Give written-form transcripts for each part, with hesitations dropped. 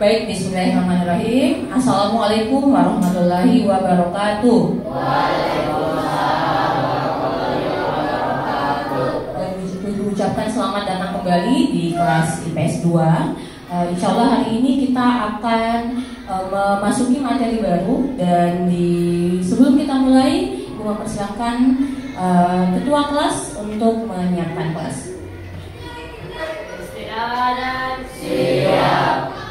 Baik, bismillahirrahmanirrahim. Assalamualaikum warahmatullahi wabarakatuh. Waalaikumsalam warahmatullahi wabarakatuh. Ucapkan selamat datang kembali di kelas IPS 2. Insya Allah hari ini kita akan memasuki materi baru. Dan sebelum kita mulai, Ibu mempersilahkan ketua kelas untuk menyiapkan kelas. Siap.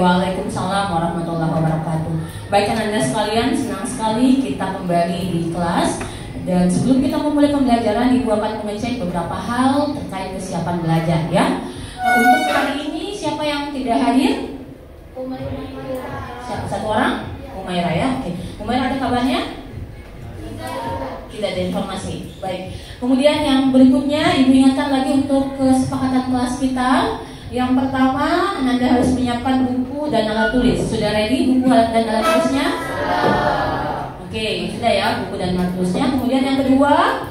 Waalaikumsalam warahmatullahi wabarakatuh. Baik Anda sekalian, senang sekali kita kembali di kelas. Dan sebelum kita memulai pembelajaran, Ibu akan mengecek beberapa hal terkait kesiapan belajar ya. Untuk hari ini siapa yang tidak hadir? Siapa? Satu orang? Umaira ya. Oke. Umaira ada kabarnya? Tidak ada informasi. Baik. Kemudian yang berikutnya, Ibu ingatkan lagi untuk kesepakatan kelas kita. Yang pertama, Anda harus menyiapkan buku dan alat tulis. Sudah ready buku dan alat tulisnya? Oke, sudah ya buku dan alat tulisnya. Kemudian yang kedua,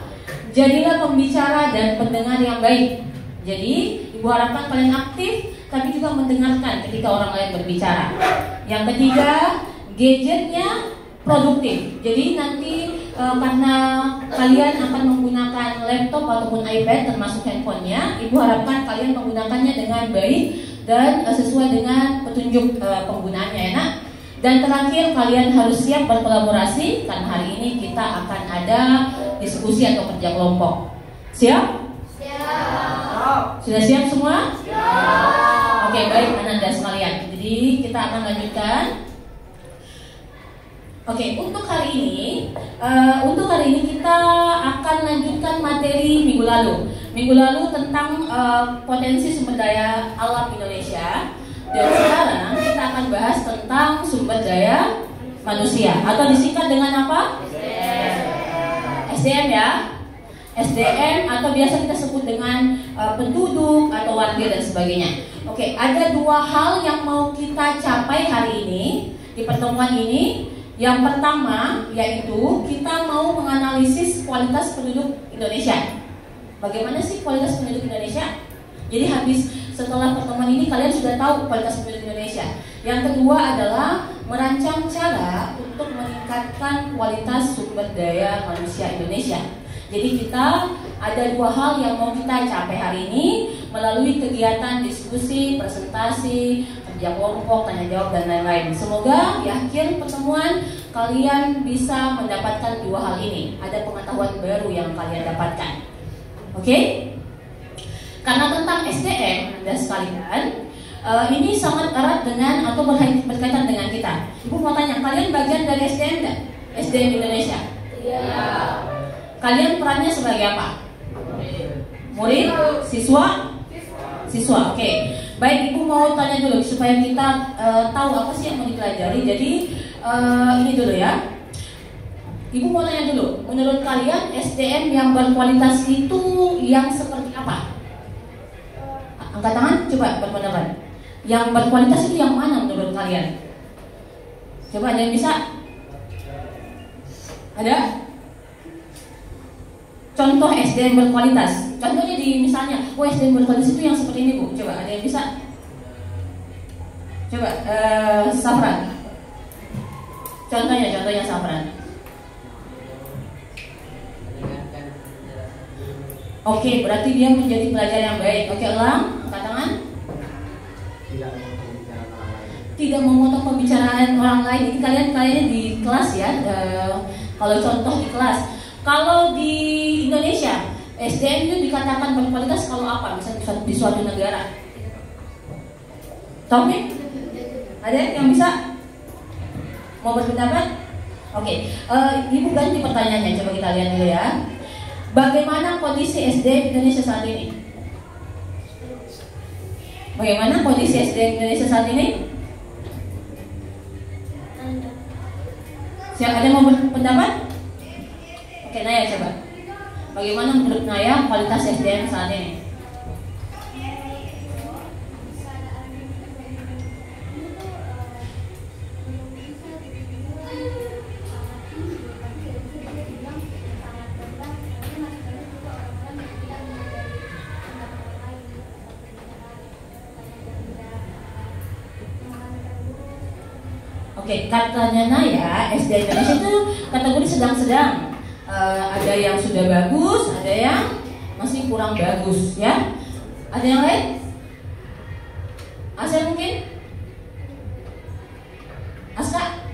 jadilah pembicara dan pendengar yang baik. Jadi, Ibu harapkan kalian aktif, tapi juga mendengarkan ketika orang lain berbicara. Yang ketiga, gadgetnya produktif. Jadi nanti karena kalian akan menggunakan laptop ataupun iPad termasuk handphonenya, Ibu harapkan kalian menggunakannya dengan baik dan sesuai dengan petunjuk penggunaannya ya nak. Dan terakhir, kalian harus siap berkolaborasi karena hari ini kita akan ada diskusi atau kerja kelompok. Siap? Siap. Sudah siap semua? Siap. Oke, baik Anda sekalian. Jadi kita akan lanjutkan. Oke, untuk hari ini kita akan lanjutkan materi minggu lalu. Minggu lalu tentang potensi sumber daya alam Indonesia. Dan sekarang kita akan bahas tentang sumber daya manusia atau disingkat dengan apa? SDM ya. SDM atau biasa kita sebut dengan penduduk atau warga dan sebagainya. Oke, ada dua hal yang mau kita capai hari ini di pertemuan ini. Yang pertama yaitu kita mau menganalisis kualitas penduduk Indonesia. Bagaimana sih kualitas penduduk Indonesia? Jadi setelah pertemuan ini kalian sudah tahu kualitas penduduk Indonesia. Yang kedua adalah merancang cara untuk meningkatkan kualitas sumber daya manusia Indonesia. Jadi kita ada dua hal yang mau kita capai hari ini melalui kegiatan diskusi, presentasi, kerja kelompok, tanya jawab dan lain-lain. Semoga di akhir pertemuan kalian bisa mendapatkan dua hal ini. Ada pengetahuan baru yang kalian dapatkan. Oke? Karena tentang SDM, Anda sekalian, ini sangat erat dengan atau berkaitan dengan kita. Ibu mau tanya, kalian bagian dari SDM enggak? SDM Indonesia? Iya. Kalian perannya sebagai apa? Murid? Siswa? Siswa, oke. Baik, Ibu mau tanya dulu supaya kita tahu apa sih yang mau dipelajari. Jadi ini dulu ya. Ibu mau tanya dulu, menurut kalian SDM yang berkualitas itu yang seperti apa? Angkat tangan, coba berpendapat. Yang berkualitas itu yang mana menurut kalian? Coba ada yang bisa? Ada? Contoh SDM berkualitas. Contohnya misalnya, SDM berkualitas itu yang seperti ini Bu. Coba ada yang bisa? Coba Safran. Contohnya Safran. Oke, berarti dia menjadi pelajar yang baik. Oke, ulang, angkat tangan. Tidak memotong pembicaraan orang lain. Ini kalian di kelas ya. Kalau contoh di kelas. Kalau di Indonesia, SDM itu dikatakan berkualitas kalau apa? Misalnya di suatu negara. Tahu nih? Ada yang bisa? Mau berpendapat? Oke, Ibu ganti pertanyaannya. Coba kita lihat dulu ya. Bagaimana kondisi SDM Indonesia saat ini? Bagaimana kondisi SDM Indonesia saat ini? Siapa ada yang mau berpendapat? Oke, Naya coba. Bagaimana menurut Naya kualitas SDM saat ini? Oke, katanya Naya, SDM Indonesia itu kategori sedang-sedang. Ada yang sudah bagus, ada yang masih kurang bagus, ya. Ada yang lain? Asel mungkin? Aska?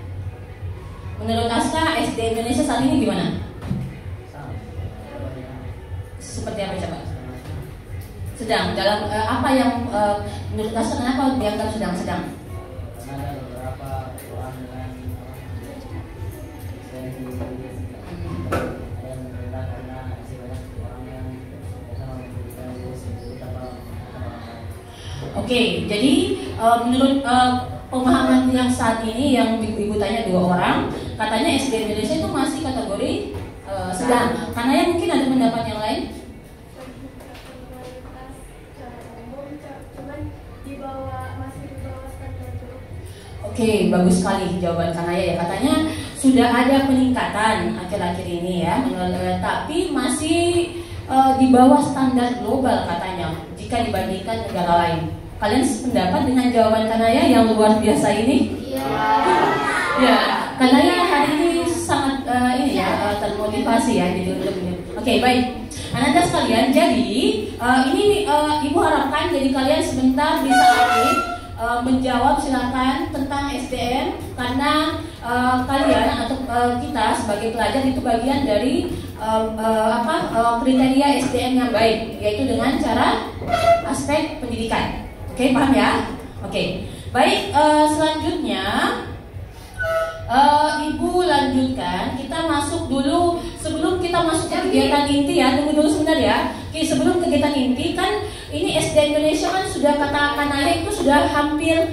Menurut Aska, SDM Indonesia saat ini gimana? Seperti apa coba? Sedang. Dalam apa yang menurut Aska kenapa dianggap sedang-sedang? Oke, jadi menurut pemahaman yang saat ini yang ibu-ibu tanya 2 orang, katanya SDM Indonesia itu masih kategori sedang. Karena ya mungkin ada pendapat yang lain. Oke, bagus sekali jawaban Kanaya ya. Katanya sudah ada peningkatan akhir-akhir ini ya, tapi masih di bawah standar global katanya jika dibandingkan negara lain. Kalian sependapat dengan jawaban Kanaya yang luar biasa ini? Iya. Ya, Kanaya hari ini sangat termotivasi ya gitu. Oke, baik. Anak-anak sekalian, jadi ini Ibu harapkan jadi kalian sebentar bisa menjawab silakan tentang SDM karena kalian atau kita sebagai pelajar itu bagian dari kriteria SDM yang baik, yaitu dengan cara aspek pendidikan. Oke, paham ya? Oke, baik. Selanjutnya Ibu lanjutkan. Kita masuk dulu sebelum kita masuk ke kegiatan inti ya. Tunggu dulu sebentar ya. Oke, sebelum kegiatan inti kan ini SDM Indonesia kan sudah katakan aja itu sudah hampir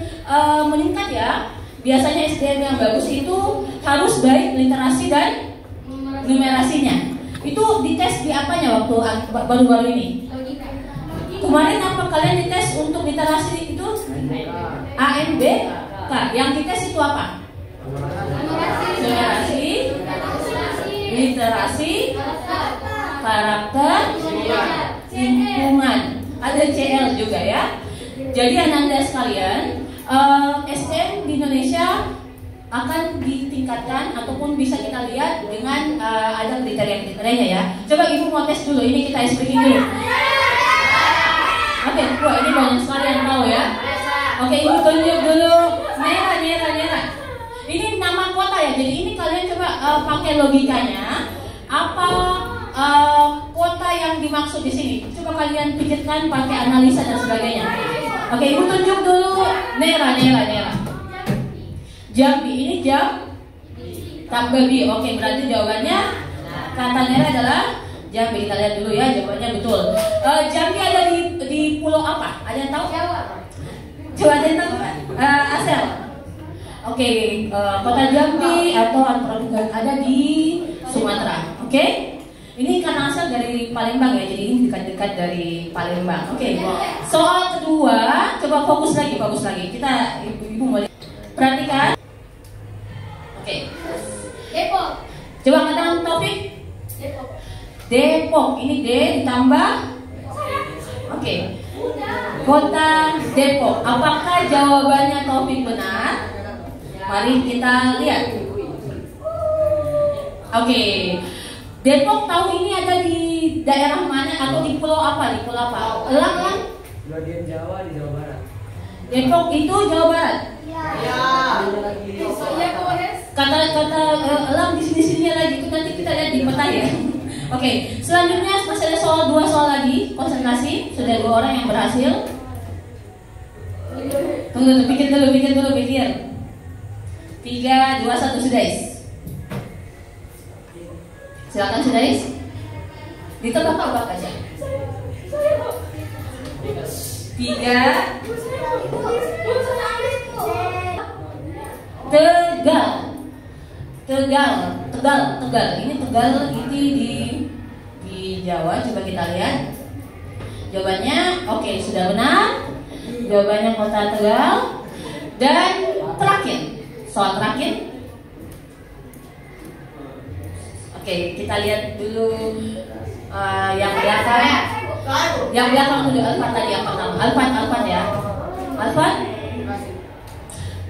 meningkat ya. Biasanya SDM yang bagus itu harus baik literasi dan numerasinya. Itu dites di apanya waktu baru-baru ini? Kemarin apa kalian dites untuk literasi itu? AMB? Yang dites itu apa? Numerasi, literasi, karakter, lingkungan. Ada CL juga ya. Jadi anak-anak sekalian, SDM di Indonesia akan ditingkatkan ataupun bisa kita lihat dengan ada kriteria-kriterianya ya. Coba Ibu mau tes dulu, ini kita speaking dulu. Oke, wah ini banyak sekali yang tahu ya. Oke, Ibu tunjuk dulu. Merah. Ini nama kota ya. Jadi ini kalian coba pakai logikanya. Apa kota yang dimaksud di sini? Coba kalian pikirkan pakai analisa dan sebagainya. Oke, Ibu tunjuk dulu. Merah. Jambi, ini Jambi. Oke, berarti jawabannya kata merah adalah Jambi. Kita lihat dulu ya, jawabannya betul. Jambi ada di pulau apa? Ada yang tahu? Coba ada yang tahu kan? Asel. Oke, kota Jambi atau ada di Sumatera. Oke? Ini karena asal dari Palembang ya, jadi ini dekat-dekat dari Palembang. Oke. Soal kedua, coba fokus lagi. Kita ibu mau perhatikan. Oke. Depok. Coba katakan Taufik. Depok. Ini D ditambah. Oke. Kota Depok. Apakah jawabannya Taufik benar? Mari kita lihat. Oke. Depok tahu ini ada di daerah mana atau di pulau apa? Di pulau apa? Elang? Bagian Jawa di Jawa Barat. Depok itu Jawa Barat. Ya. Kata Elang di sini lagi. Itu nanti kita lihat di peta ya. Oke. Selanjutnya masih ada dua soal lagi. Konsentrasi. Sudah 2 orang yang berhasil. Tunggu, pikir dulu. 3, 2, 1 sudah. Silakan Sudais. Ditebak aja. 3. Tegal. Tegal. Ini Tegal ini di Jawa. Coba kita lihat. Jawabannya oke, sudah benar. Jawabannya kota Tegal. Dan terakhir, soal terakhir. Oke, kita lihat dulu yang belakang. Yang belakang dulu Alfat tadi yang pertama. Alfat ya. Alfat.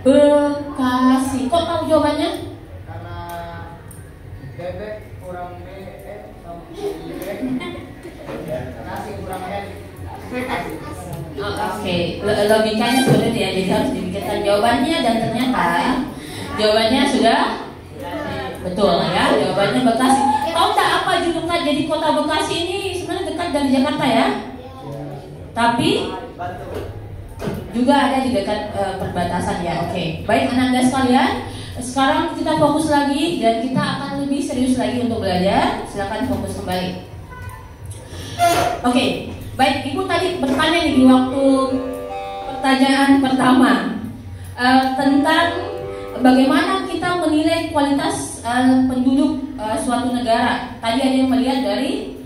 Bekasi. Kok tahu jawabannya? Karena bebek kurang nasi kurang Oke, logikanya seperti itu ya. Jadi harus dipikirkan jawabannya dan ternyata jawabannya sudah betul ya. Jawabannya Bekasi. Tahu tak apa julukan jadi kota Bekasi ini sebenarnya dekat dari Jakarta ya? Tapi juga ada di dekat perbatasan ya. Oke, baik Ananda sekalian. Sekarang kita fokus lagi dan kita akan lebih serius lagi untuk belajar. Silakan fokus kembali. Oke, baik Ibu tadi bertanya nih di waktu pertanyaan pertama tentang bagaimana kita menilai kualitas penduduk suatu negara. Tadi ada yang melihat dari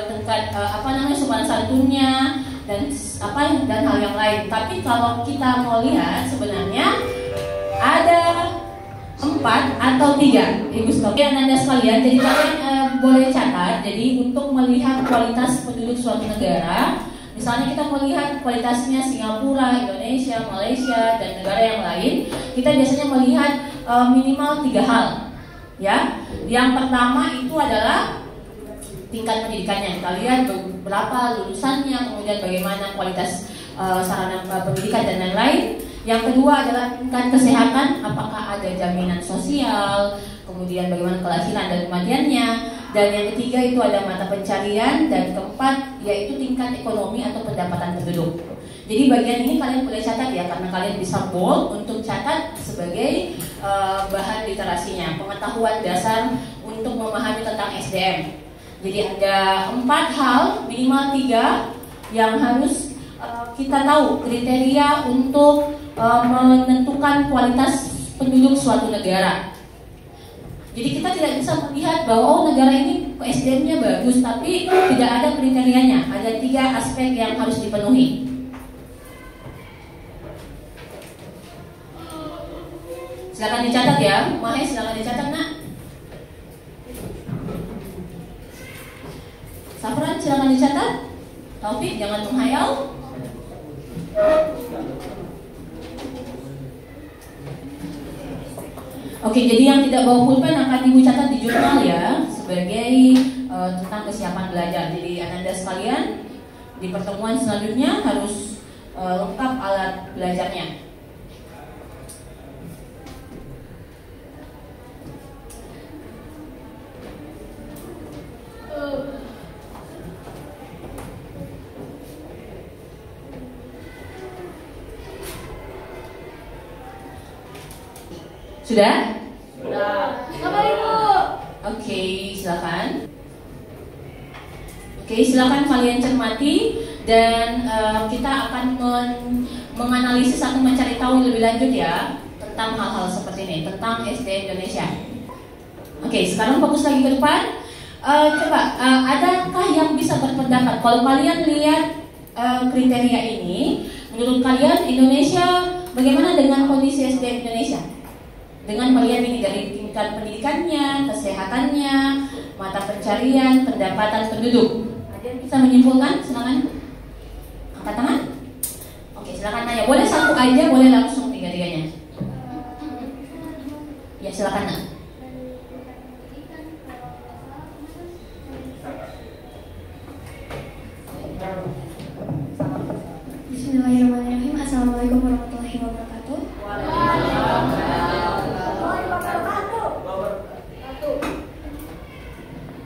tingkat sopan santunnya dan hal yang lain. Tapi kalau kita mau lihat sebenarnya ada 4 atau 3 Ibu sekalian, Anda sekalian. Jadi kalian boleh catat. Jadi untuk melihat kualitas penduduk suatu negara, misalnya kita melihat kualitasnya Singapura, Indonesia, Malaysia dan negara yang lain, kita biasanya melihat minimal 3 hal. Ya, yang pertama itu adalah tingkat pendidikannya. Kita lihat berapa lulusannya, kemudian bagaimana kualitas sarana pendidikan dan lain-lain. Yang kedua adalah tingkat kesehatan, apakah ada jaminan sosial, kemudian bagaimana kelahiran dan kematiannya. Dan yang ketiga itu ada mata pencarian, dan keempat yaitu tingkat ekonomi atau pendapatan penduduk. Jadi bagian ini kalian boleh catat ya, karena kalian bisa bold untuk catat sebagai bahan literasinya, pengetahuan dasar untuk memahami tentang SDM. Jadi ada 4 hal, minimal 3 yang harus kita tahu kriteria untuk menentukan kualitas penduduk suatu negara. Jadi kita tidak bisa melihat bahwa negara ini SDM-nya bagus, tapi tidak ada kriterianya. Ada 3 aspek yang harus dipenuhi. Silakan dicatat ya, Mahes, silakan dicatat nak. Safran, silakan dicatat. Taufik, jangan menghayal. Oke, jadi yang tidak bawa pulpen akan Ibu catat di jurnal ya, sebagai tentang kesiapan belajar. Jadi Ananda sekalian, di pertemuan selanjutnya harus lengkap alat belajarnya. Sudah? Sudah. Apa Ibu? Oke, silakan. Oke, silakan kalian cermati dan kita akan menganalisis atau mencari tahu lebih lanjut ya tentang hal-hal seperti ini, tentang SDM Indonesia. Oke, sekarang fokus lagi ke depan. Coba, adakah yang bisa berpendapat kalau kalian lihat kriteria ini, menurut kalian Indonesia bagaimana dengan kondisi SDM Indonesia? Dengan melihat ini dari tingkat pendidikannya, kesehatannya, mata pencarian, pendapatan penduduk. Ada yang bisa menyimpulkan? Silakan angkat tangan. Oke, silakan tanya. Boleh satu aja, boleh langsung 3-3-nya. Ya, silakan nak. Bismillahirrahmanirrahim. Assalamualaikum warahmatullahi wabarakatuh.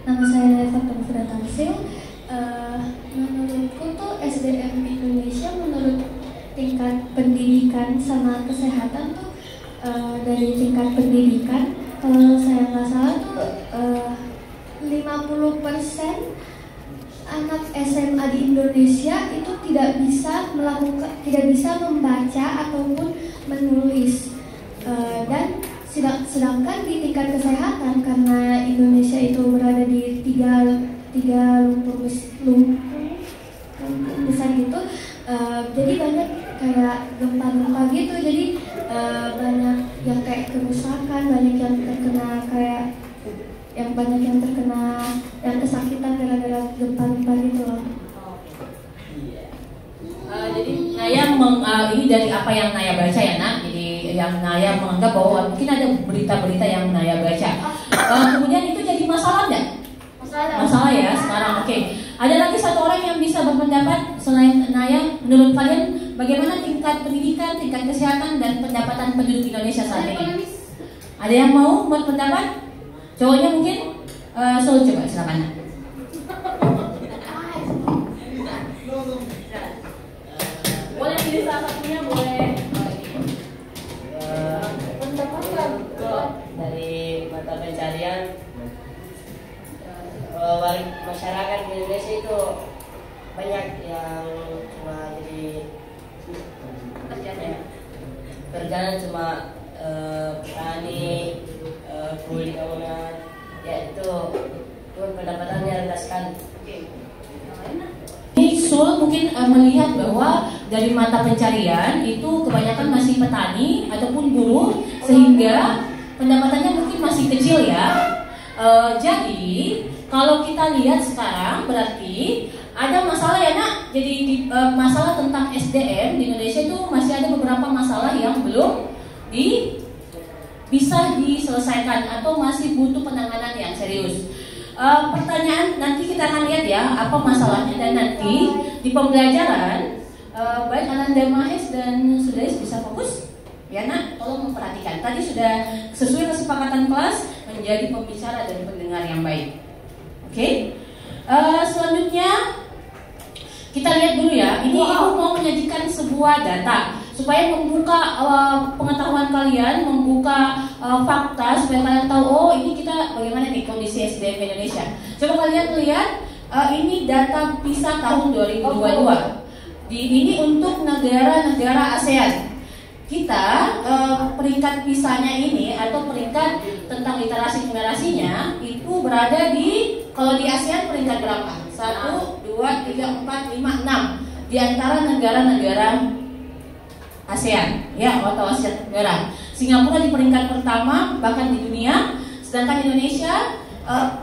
Nama saya Fatul Tamsil. Menurutku tuh SDM Indonesia menurut tingkat pendidikan sama kesehatan tuh dari tingkat pendidikan, kalau saya nggak salah tuh 50% anak SMA di Indonesia itu tidak bisa membaca ataupun menulis, dan sedangkan di tingkat kesehatan, karena Indonesia itu berada di tiga lumpur besar gitu, jadi banyak kayak gempa-gempa gitu, jadi banyak yang kayak kerusakan, banyak yang terkena yang kesakitan gara-gara gempa-gempa gitu loh. Jadi Naya ini dari apa yang Naya baca ya nak. Jadi yang Naya menganggap bahwa mungkin ada berita-berita yang Naya baca. Kemudian itu jadi masalah nggak? Masalah ya sekarang. Oke. Ada lagi satu orang yang bisa berpendapat selain Naya. Menurut kalian bagaimana tingkat pendidikan, tingkat kesehatan dan pendapatan penduduk Indonesia saat ini? Ada yang mau berpendapat? Cowoknya mungkin? So coba silakan. Boleh pilih salah satunya, boleh. Dari mata pencarian masyarakat di Indonesia itu banyak yang cuma jadi kerjaan cuma petani, kuli bangunan, ya itu pendapatannya rendah sekali. Ini Sul mungkin melihat bahwa dari mata pencarian itu kebanyakan masih petani ataupun buruh, sehingga pendapatannya mungkin masih kecil ya. Jadi kalau kita lihat sekarang berarti ada masalah ya nak. Jadi masalah tentang SDM di Indonesia itu masih ada beberapa masalah yang belum bisa diselesaikan atau masih butuh penanganan yang serius. Pertanyaan nanti kita akan lihat ya apa masalahnya, dan nanti di pembelajaran baik Ananda Mahes dan Sudais bisa fokus ya nak, tolong memperhatikan. Tadi sudah sesuai kesepakatan kelas menjadi pembicara dan pendengar yang baik. Oke. Selanjutnya kita lihat dulu ya. Ini Ibu mau menyajikan sebuah data supaya membuka pengetahuan kalian, membuka fakta supaya kalian tahu oh ini kita bagaimana nih kondisi SDM Indonesia. Coba kalian lihat ini data PISA tahun 2022. Ini untuk negara-negara ASEAN. Kita peringkat PISA-nya ini atau peringkat tentang literasi numerasinya itu berada di, kalau di ASEAN peringkat berapa? 1, 2, 3, 4, 5, 6 di antara negara-negara ASEAN ya, atau Asia Tenggara. Singapura di peringkat pertama bahkan di dunia, sedangkan Indonesia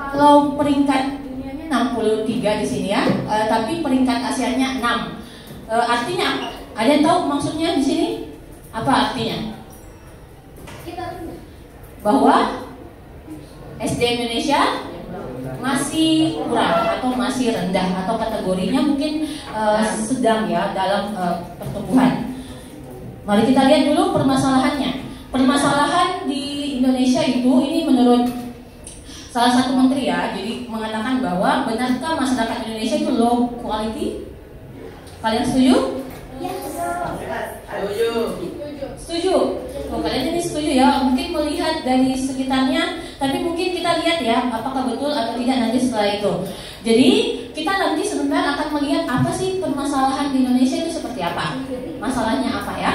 kalau peringkat dunianya 63 di sini ya, tapi peringkat ASEAN-nya 6. Artinya apa? Ada yang tahu maksudnya di sini? Apa artinya? Bahwa SDM Indonesia masih kurang atau masih rendah, atau kategorinya mungkin sedang ya dalam pertumbuhan. Mari kita lihat dulu permasalahannya. Permasalahan di Indonesia itu, ini menurut salah satu menteri ya, jadi mengatakan bahwa benarkah masyarakat Indonesia itu low quality? Kalian setuju? Setuju. Oh, kalian ini setuju ya? Mungkin melihat dari sekitarnya, tapi mungkin kita lihat ya apakah betul atau tidak nanti setelah itu. Jadi kita nanti sebentar akan melihat apa sih permasalahan di Indonesia itu seperti apa, masalahnya apa ya.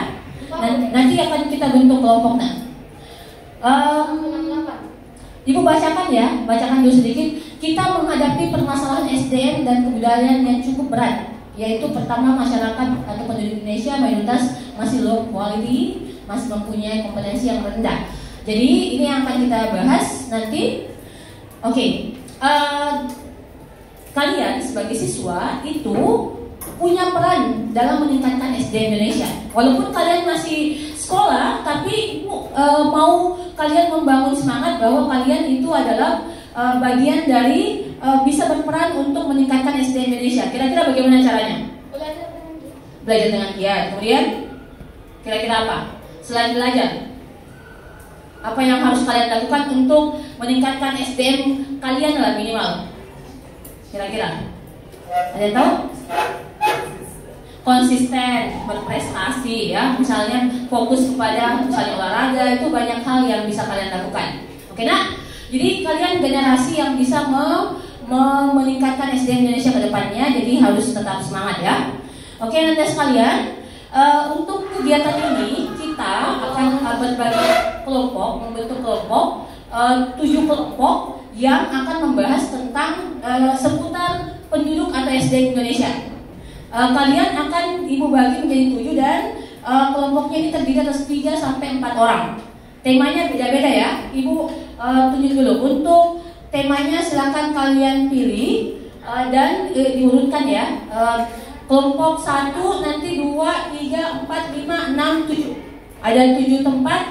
Dan nanti akan kita bentuk kelompoknya. Ibu bacakan ya, bacakan dulu sedikit. Kita menghadapi permasalahan SDM dan kebudayaan yang cukup berat, yaitu pertama masyarakat atau penduduk Indonesia mayoritas masih low quality, masih mempunyai kompetensi yang rendah. Jadi ini yang akan kita bahas nanti. Oke. Kalian sebagai siswa itu punya peran dalam meningkatkan SDM Indonesia. Walaupun kalian masih sekolah, tapi mau kalian membangun semangat bahwa kalian itu adalah bagian dari bisa berperan untuk meningkatkan SDM Indonesia. Kira-kira bagaimana caranya? Belajar dengan giat. Kemudian kira-kira apa? Selain belajar, apa yang harus kalian lakukan untuk meningkatkan SDM kalian lah minimal? Kira-kira ada yang tahu? Konsisten, berprestasi ya, misalnya fokus kepada misalnya olahraga, itu banyak hal yang bisa kalian lakukan. Oke nak? Jadi kalian generasi yang bisa meningkatkan SDM Indonesia ke depannya, jadi harus tetap semangat ya. Oke nanti sekalian, untuk kegiatan ini kita akan berbagi kelompok, membentuk kelompok, 7 kelompok yang akan membahas tentang seputar penduduk atau SDM Indonesia. Kalian akan Ibu bagi menjadi 7 dan kelompoknya ini terdiri atas 3 sampai 4 orang. Temanya beda-beda ya. Ibu tunjuk dulu. Untuk temanya silakan kalian pilih dan diurutkan ya. Kelompok 1 nanti 2, 3, 4, 5, 6, 7. Ada 7 tempat.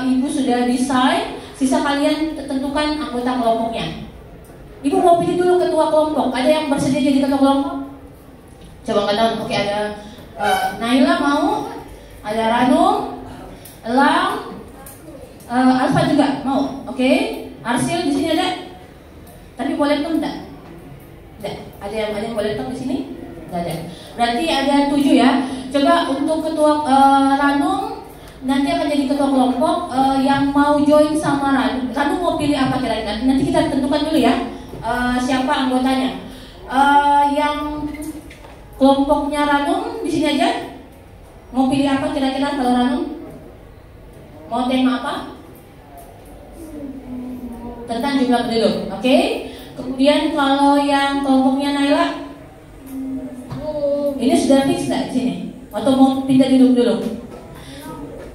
Ibu sudah desain. Sisa kalian tentukan anggota kelompoknya. Ibu mau pilih dulu ketua kelompok. Ada yang bersedia jadi ketua kelompok? Coba nggak tahu. Oke, ada Naila mau, ada Ranum, Elang, Alfa juga mau. Oke, Arsil di sini ada. Tapi boleh tuh enggak? Enggak. Ada yang boleh tuh di sini? Enggak ada. Berarti ada 7 ya. Coba untuk ketua Ranum nanti akan jadi ketua kelompok. Yang mau join sama Ranum mau pilih apa kira-kira? Nanti kita tentukan dulu ya. Siapa anggotanya? Yang kelompoknya Ranum di sini aja. Mau pilih apa kira-kira kalau Ranum? Mau tema apa? Tentang jumlah penduduk. Oke. Kemudian kalau yang kelompoknya Naila, ini sudah fix nggak di sini? Atau mau pindah duduk dulu?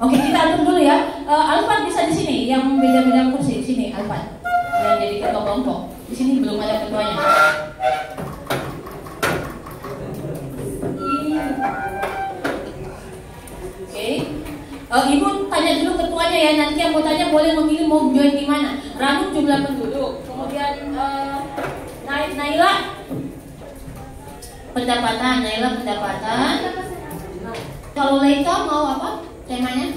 Oke, kita atur dulu ya. Alfat bisa di sini, yang beda-beda kursi di sini. Alfat yang jadi ketua kelompok. Di sini belum ada ketuanya. Oke. Ibu tanya dulu ketuanya ya. Nanti anggotanya boleh memilih mau join di mana. Ranum jumlah penduduk. Kemudian Naila pendapatan. Kalau Leika mau apa? Temanya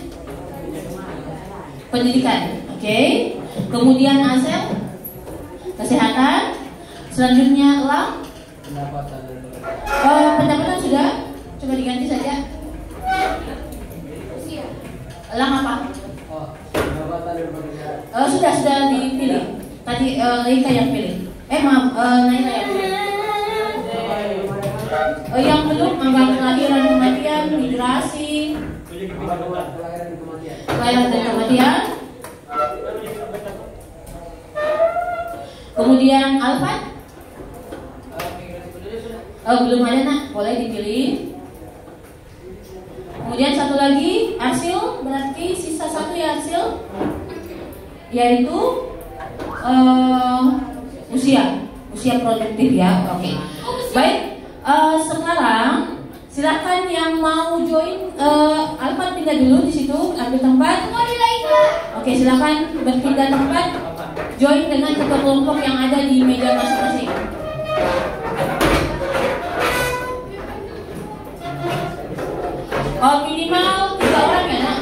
pendidikan. Oke. Kemudian Asel kesehatan. Selanjutnya Elang pendapatan sudah. Coba diganti saja. Elang apa? Sudah dipilih. Tadi Leika yang pilih. Maaf, Naila yang pilih. Yang belum angka kelahiran kematian, migrasi, kelahiran dan kematian. Kemudian Alfat belum ada nak, boleh dipilih. Kemudian satu lagi Arsil, berarti sisa satu ya Arsil, yaitu usia produktif ya. Oke. Baik, sekarang silakan yang mau join. Alfat pindah dulu di situ, ambil tempat. Oke, silakan berpindah tempat. Join dengan ketua kelompok yang ada di meja masing-masing. Minimal 3 orang ya nak,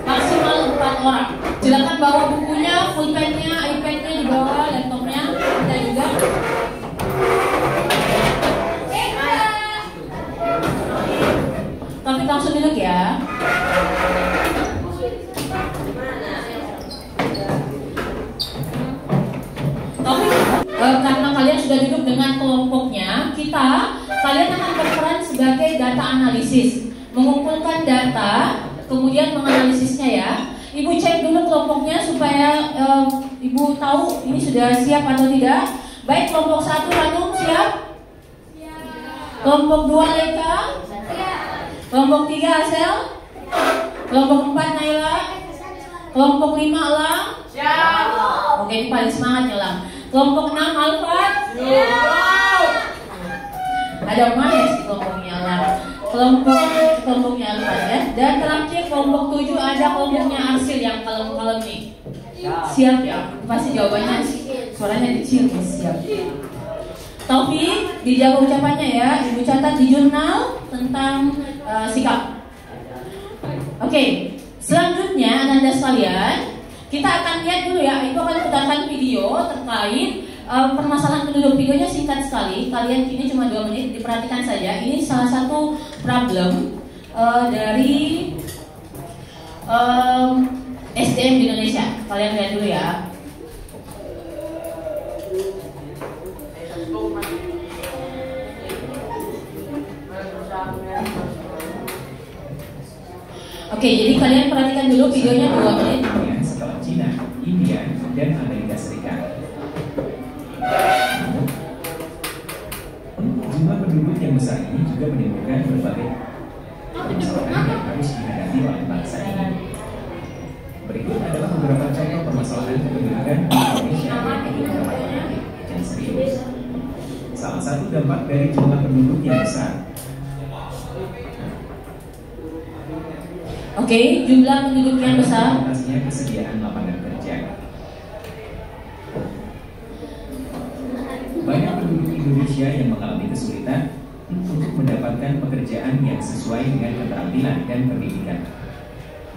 maksimal 4 orang. Silakan bawa bukunya, pulpennya, iPadnya dibawa, laptopnya kita juga. Tapi langsung duduk ya. Karena kalian sudah duduk dengan kelompoknya, kalian akan berperan sebagai data analisis, mengumpulkan data, kemudian menganalisisnya ya. Ibu cek dulu kelompoknya supaya ibu tahu ini sudah siap atau tidak. Baik, kelompok 1 Ranum siap? Kelompok 2 Leika? Kelompok 3 Asel? Kelompok 4 Naila? Kelompok 5 Elang? Siap. Oke, ini paling semangat ya Elang. Kelompok 6 Alfat? Ada manis di kelompoknya Elang. Kelompoknya Alfat ya. Dan terakhir kelompok 7 ada kelompoknya Arsil yang kalem-kalem nih. Siap ya? Pasti jawabannya suaranya kecil nih, siap. Taufik, dijaga ucapannya ya. Ibu catat di jurnal tentang sikap. Oke, selanjutnya Ananda sekalian, kita akan lihat dulu ya. Ibu akan putarkan video terkait permasalahan penduduk. Videonya singkat sekali. Kalian ini cuma 2 menit, diperhatikan saja. Ini salah satu problem dari SDM di Indonesia. Kalian lihat dulu ya. Oke, jadi kalian perhatikan dulu videonya 2 menit. Setelah Cina, India, dan Amerika Serikat. Jumlah penduduk yang besar ini juga menimbulkan berbagai permasalahan yang harus dihadapi oleh bangsa ini. Berikut adalah beberapa contoh permasalahan kependudukan di Indonesia yang serius. Salah satu dampak dari jumlah penduduk yang besar. Oke, jumlah penduduk yang besar. Atasnya kesediaan lapangan kerja. Banyak penduduk Indonesia yang mengalami kesulitan untuk mendapatkan pekerjaan yang sesuai dengan keterampilan dan pendidikan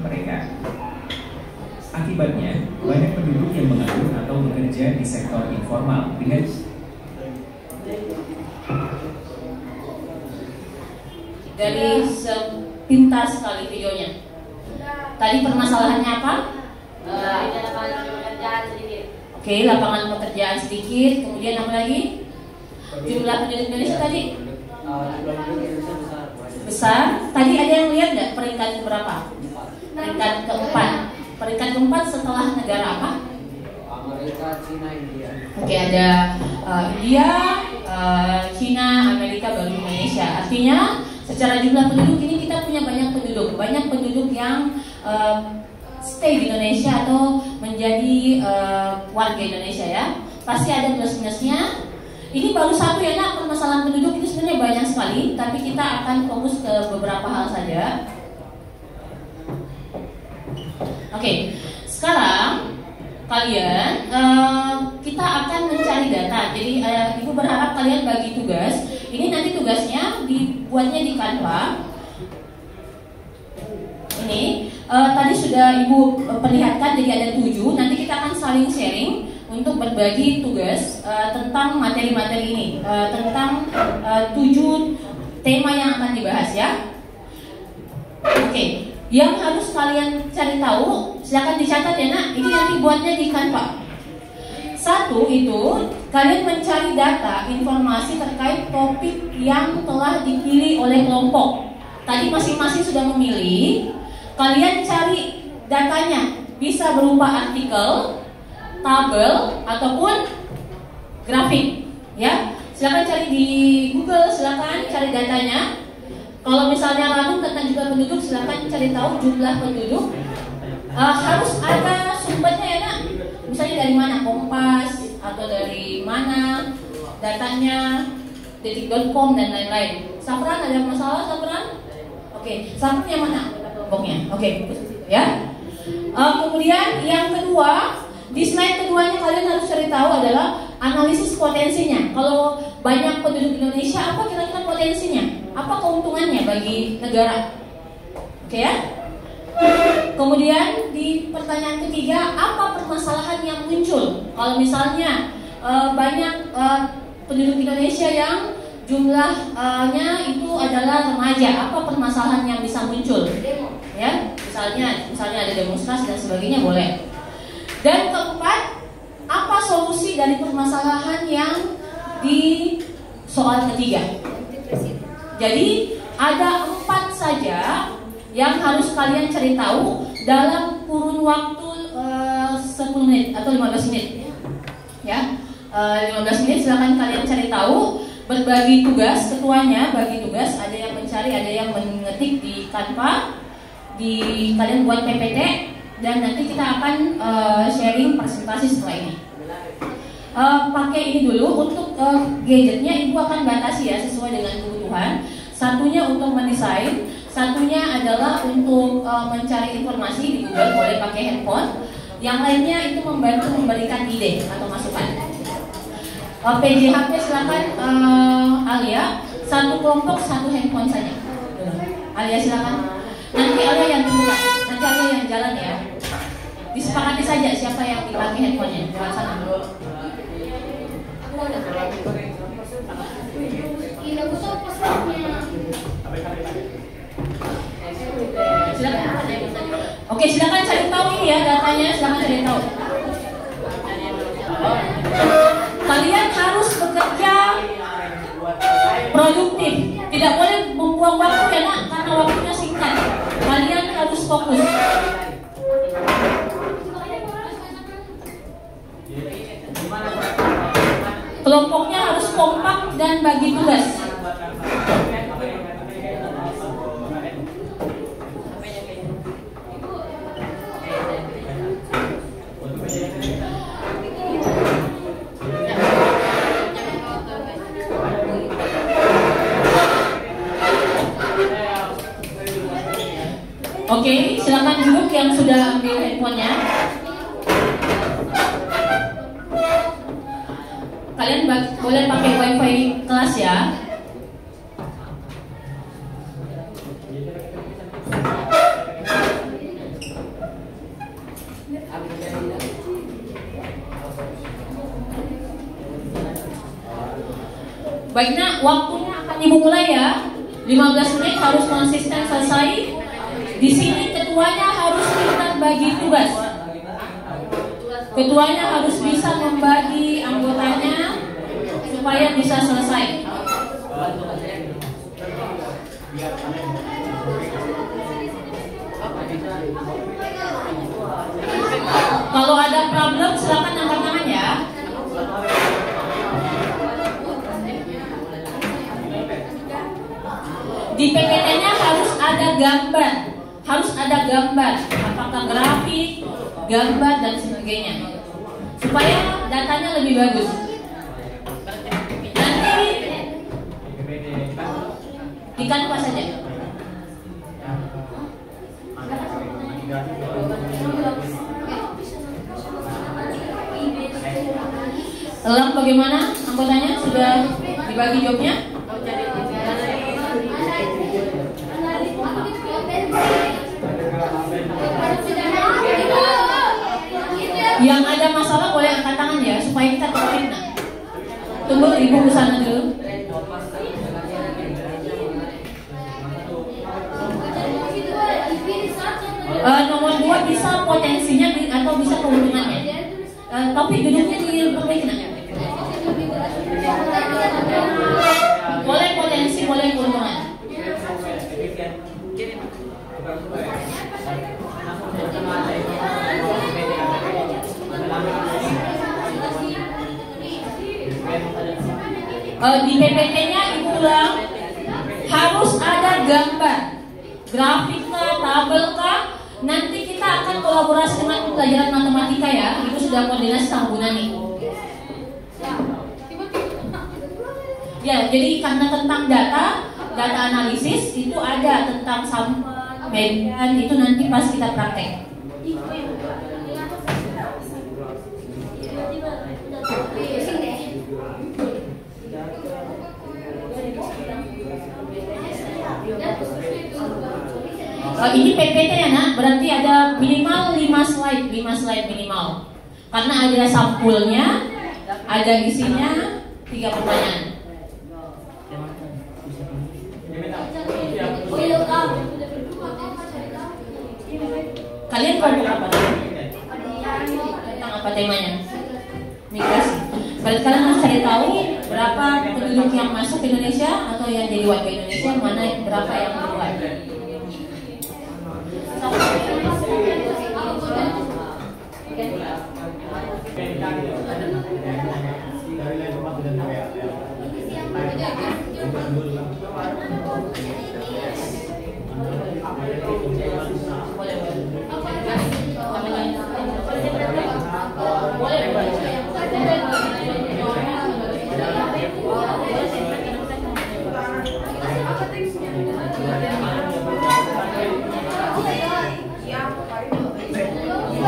mereka. Akibatnya, banyak penduduk yang menganggur atau bekerja di sektor informal dengan dari sepintas sekali videonya. Tadi permasalahannya apa? Ada lapangan pekerjaan sedikit. Oke, lapangan pekerjaan sedikit. Kemudian apa lagi? Jumlah penduduk Indonesia tadi Jumlah penduduk Indonesia besar. besar. Tadi ada yang lihat nggak peringkat keberapa? Peringkat keempat. Peringkat keempat setelah negara apa? Amerika, Cina, India. Oke, ada India, Cina, Amerika, baru Indonesia. Artinya secara jumlah penduduk ini kita punya banyak penduduk yang stay di Indonesia atau menjadi warga Indonesia ya. Pasti ada plus minusnya. Ini baru satu ya nak, permasalahan penduduk itu sebenarnya banyak sekali, tapi kita akan fokus ke beberapa hal saja. Oke, sekarang kalian kita akan mencari data. Jadi ibu berharap kalian bagi tugas. Ini nanti tugasnya dibuatnya di Canva. Ini tadi sudah ibu perlihatkan, jadi ada 7. Nanti kita akan saling sharing untuk berbagi tugas tentang materi-materi ini, tentang 7 tema yang akan dibahas ya. Oke, yang harus kalian cari tahu, silakan dicatat ya nak. Ini nanti buatnya di Canva. 1 itu kalian mencari data, informasi terkait topik yang telah dipilih oleh kelompok. Tadi masing-masing sudah memilih. Kalian cari datanya, bisa berupa artikel, tabel ataupun grafik ya. Silakan cari di Google, silakan cari datanya. Kalau misalnya ragu tentang jumlah penduduk, silakan cari tahu jumlah penduduk. Harus ada sumbernya ya nak. Misalnya dari mana, Kompas atau dari mana datanya, detik.com dan lain-lain. Safran, ada masalah Safran? Oke, Safran yang mana kelompoknya? Oke, ya. Kemudian yang kedua, di slide keduanya kalian harus cari tahu adalah analisis potensinya. Kalau banyak penduduk Indonesia, apa kira-kira potensinya? Apa keuntungannya bagi negara? Oke ya. Kemudian di pertanyaan ketiga, apa permasalahan yang muncul? Kalau misalnya banyak penduduk Indonesia yang jumlahnya itu adalah remaja, apa permasalahan yang bisa muncul? Ya, misalnya ada demonstrasi dan sebagainya, boleh. Dan keempat, apa solusi dari permasalahan yang di soal ketiga? Jadi ada 4 saja yang harus kalian cari tahu dalam kurun waktu 10 menit atau 15 menit. Ya, 15 menit silakan kalian cari tahu, berbagi tugas, ketuanya bagi tugas, ada yang mencari, ada yang mengetik di Canva, kalian buat PPT, dan nanti kita akan sharing presentasi setelah ini. Pakai ini dulu untuk gadgetnya, ibu akan batasi ya sesuai dengan kebutuhan. Satunya untuk mendesain, satunya adalah untuk mencari informasi di Google, boleh pakai handphone. Yang lainnya itu membantu memberikan ide atau masukan. PJHP silakan Alia, satu kelompok satu handphone saja. Alia silakan. Nanti Alia yang tentukan, nanti Alia yang jalan ya. Disepakati saja siapa yang dipakai handphonenya. Jangan sana dulu. Silakan. Oke, silakan cari tahu ini ya datanya, silakan cari tahu. Kalian harus bekerja produktif, tidak boleh membuang waktu ya nak, karena waktunya singkat. Kalian harus fokus. Kelompoknya harus kompak dan bagi tugas. Oke, silakan duduk yang sudah ambil handphonenya. Kalian boleh pakai wifi kelas ya. Baik nak, waktunya akan dimulai ya. 15 menit harus konsisten selesai. Di sini ketuanya harus pintar bagi tugas. Ketuanya harus bisa membagi anggotanya supaya bisa selesai. Kalau ada problem silakan angkat tangan ya. Di PPT-nya harus ada gambar. Harus ada gambar, apakah grafik, gambar dan sebagainya, supaya datanya lebih bagus. Nanti di kanvas saja. Elang bagaimana anggotanya? Sudah dibagi jobnya? Yang ada masalah boleh angkat tangan ya, supaya kita tertib. Tunggu ibu ke sana dulu. Nomor 2 bisa potensinya atau bisa keuntungannya. Tapi duduknya diperbaiki. Boleh potensi, boleh keuntungan. Di PPT-nya diulang harus ada gambar, grafik kah, tabel kah. Nanti kita akan kolaborasi dengan pelajaran matematika ya. Ibu sudah koordinasi sama Bu Nani. Ya, jadi karena tentang data analisis itu ada tentang sampel, median itu nanti pas kita praktek. Ini PPT ya nak, berarti ada minimal 5 slide minimal. Karena ada sampulnya, ada isinya, 3 pertanyaan. Kalian kelompok apa? Tentang apa temanya? Migrasi. Berarti kalian harus cari tahu berapa penduduk yang masuk ke Indonesia atau yang jadi warga Indonesia, mana berapa yang keluar.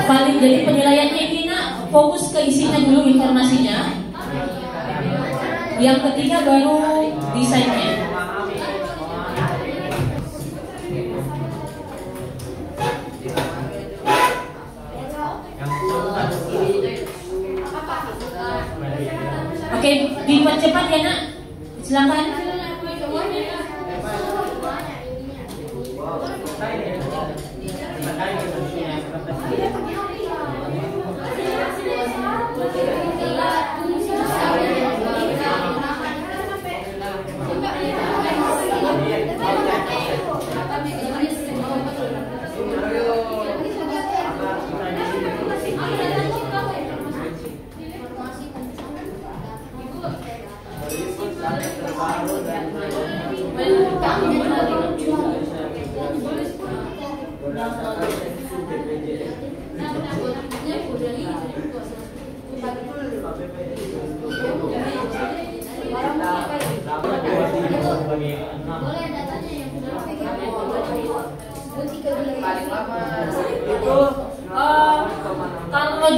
Paling jadi penilaiannya ini nak, fokus ke isinya dulu, informasinya. Yang ketiga baru desainnya. Oke, dipercepat ya nak, silakan.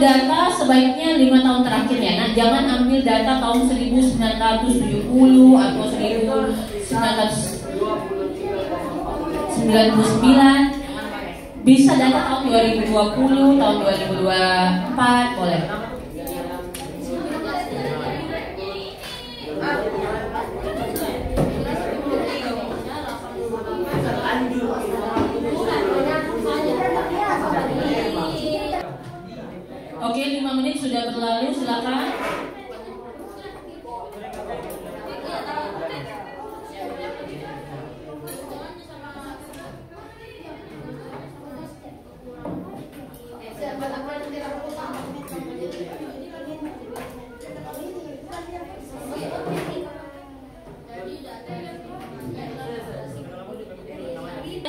data sebaiknya 5 tahun terakhir ya. Nah, jangan ambil data tahun 1970 atau 1999. Bisa data tahun 2020, tahun 2024 boleh. Oke, 5 menit sudah berlalu, silakan.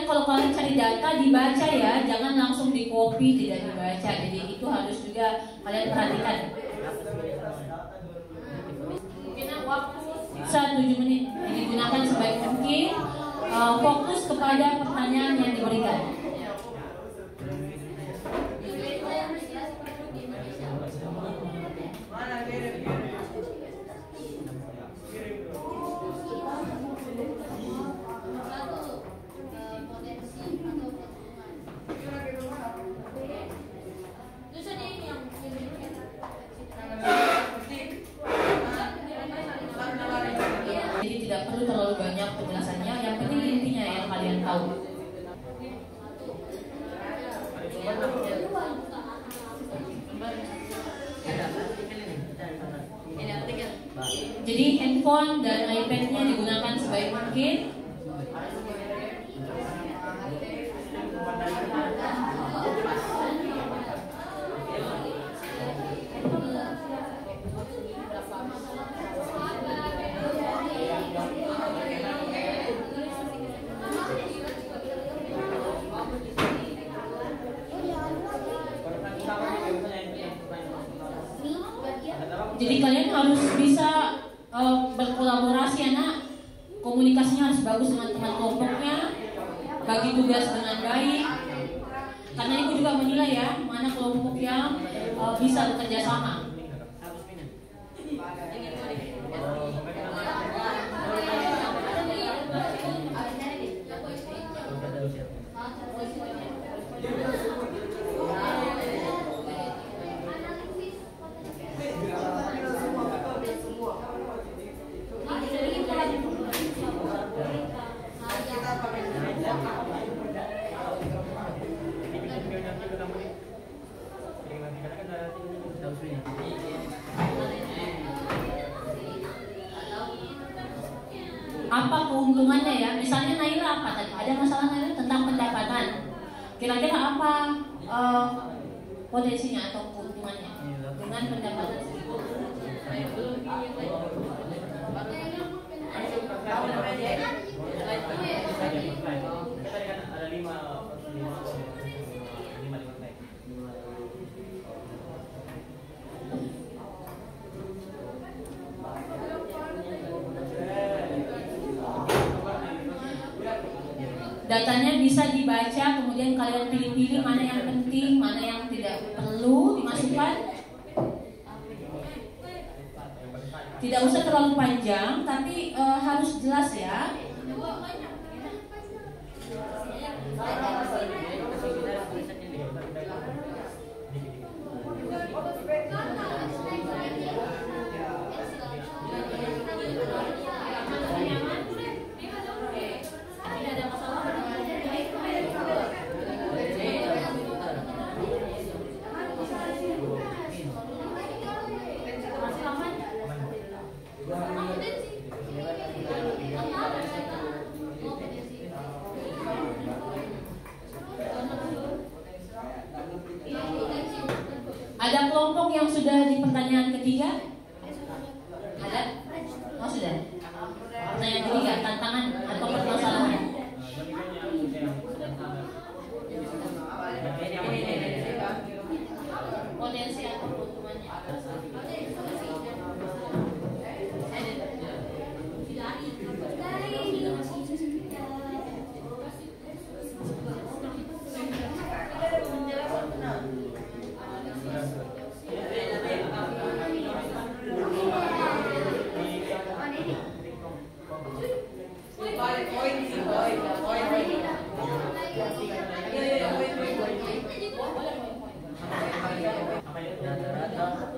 Kalau kalian cari data dibaca ya, jangan langsung di copy, tidak dibaca. Jadi itu harus juga kalian perhatikan. Bisa 7 menit. Jadi gunakan sebaik mungkin. Fokus kepada pertanyaan yang diberikan. Jadi tidak perlu terlalu banyak penjelasannya, yang penting intinya yang kalian tahu. Jadi handphone dan iPad-nya digunakan sebaik mungkin. Jadi kalian harus bisa berkolaborasi, anak. Komunikasinya harus bagus dengan teman kelompoknya, bagi tugas dengan baik. Karena ibu juga menilai ya, mana kelompok yang bisa bekerja sama. Apa keuntungannya ya? Misalnya Naila apa tadi? Ada masalah Naila tentang pendapatan. Kira-kira apa potensinya atau keuntungannya dengan pendapatan? Datanya bisa dibaca, kemudian kalian pilih-pilih mana yang penting, mana yang tidak perlu dimasukkan. Tidak usah terlalu panjang, tapi harus jelas ya. Ada kelompok yang sudah di pertanyaan ketiga? Ada? Oh sudah. Pertanyaan ketiga, tantangan atau permasalahan? Potensi atau keuntungannya? Rata-rata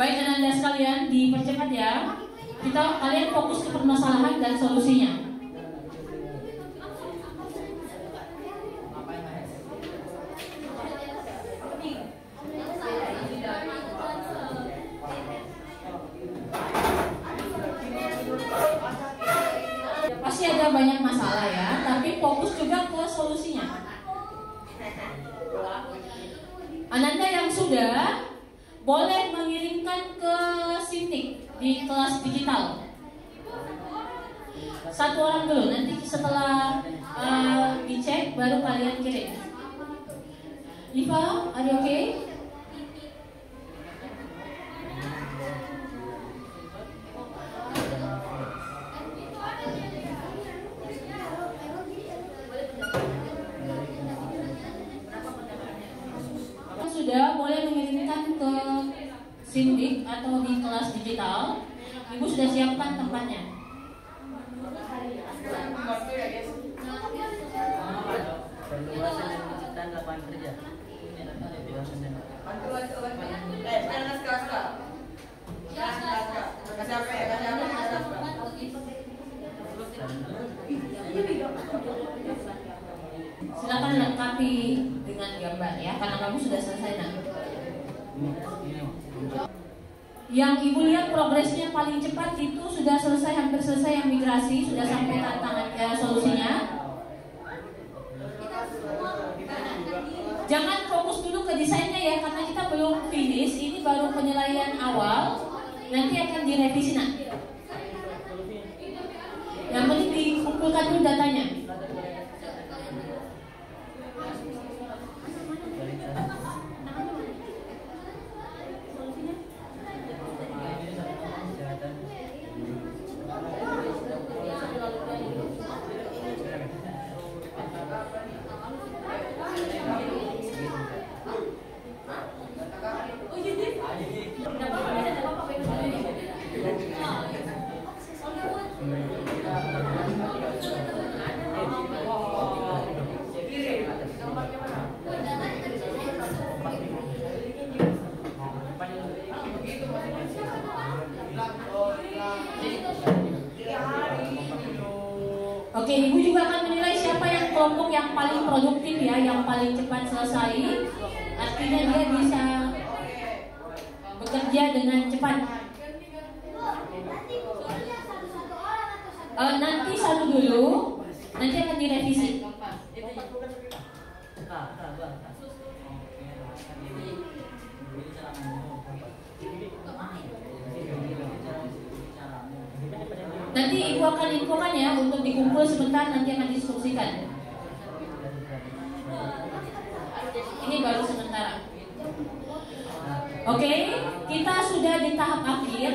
Baik anak-anak sekalian, dipercepat ya. Kalian fokus ke permasalahan dan solusinya. Pasti ada banyak masalah ya, tapi fokus juga ke solusinya. Anak-anak yang sudah boleh mengirimkan ke Sintik di kelas digital. Satu orang dulu, nanti setelah dicek baru kalian kirim. Iva, are you okay? Sudah boleh mengirimkan ke Sindik atau di kelas digital. Ibu sudah siapkan tempatnya. perluasan dan penciptaan lapangan kerja. Silakan lengkapi dengan gambar ya, karena kamu sudah selesai nak. Yang ibu lihat progresnya paling cepat itu sudah selesai, hampir selesai yang migrasi, sudah sampai tantangan solusinya. Jangan fokus dulu ke desainnya ya, karena kita belum finish, ini baru penilaian awal, nanti akan direvisi nak. Yang penting dikumpulkan dulu datanya. Oke, ibu juga akan menilai siapa yang kelompok yang paling produktif ya, yang paling cepat selesai. Artinya dia bisa bekerja dengan cepat. Nanti satu dulu, nanti akan direvisi. Nanti ibu akan infokan ya, untuk dikumpul sebentar, nanti akan diskusikan. Ini baru sementara. Oke, kita sudah di tahap akhir.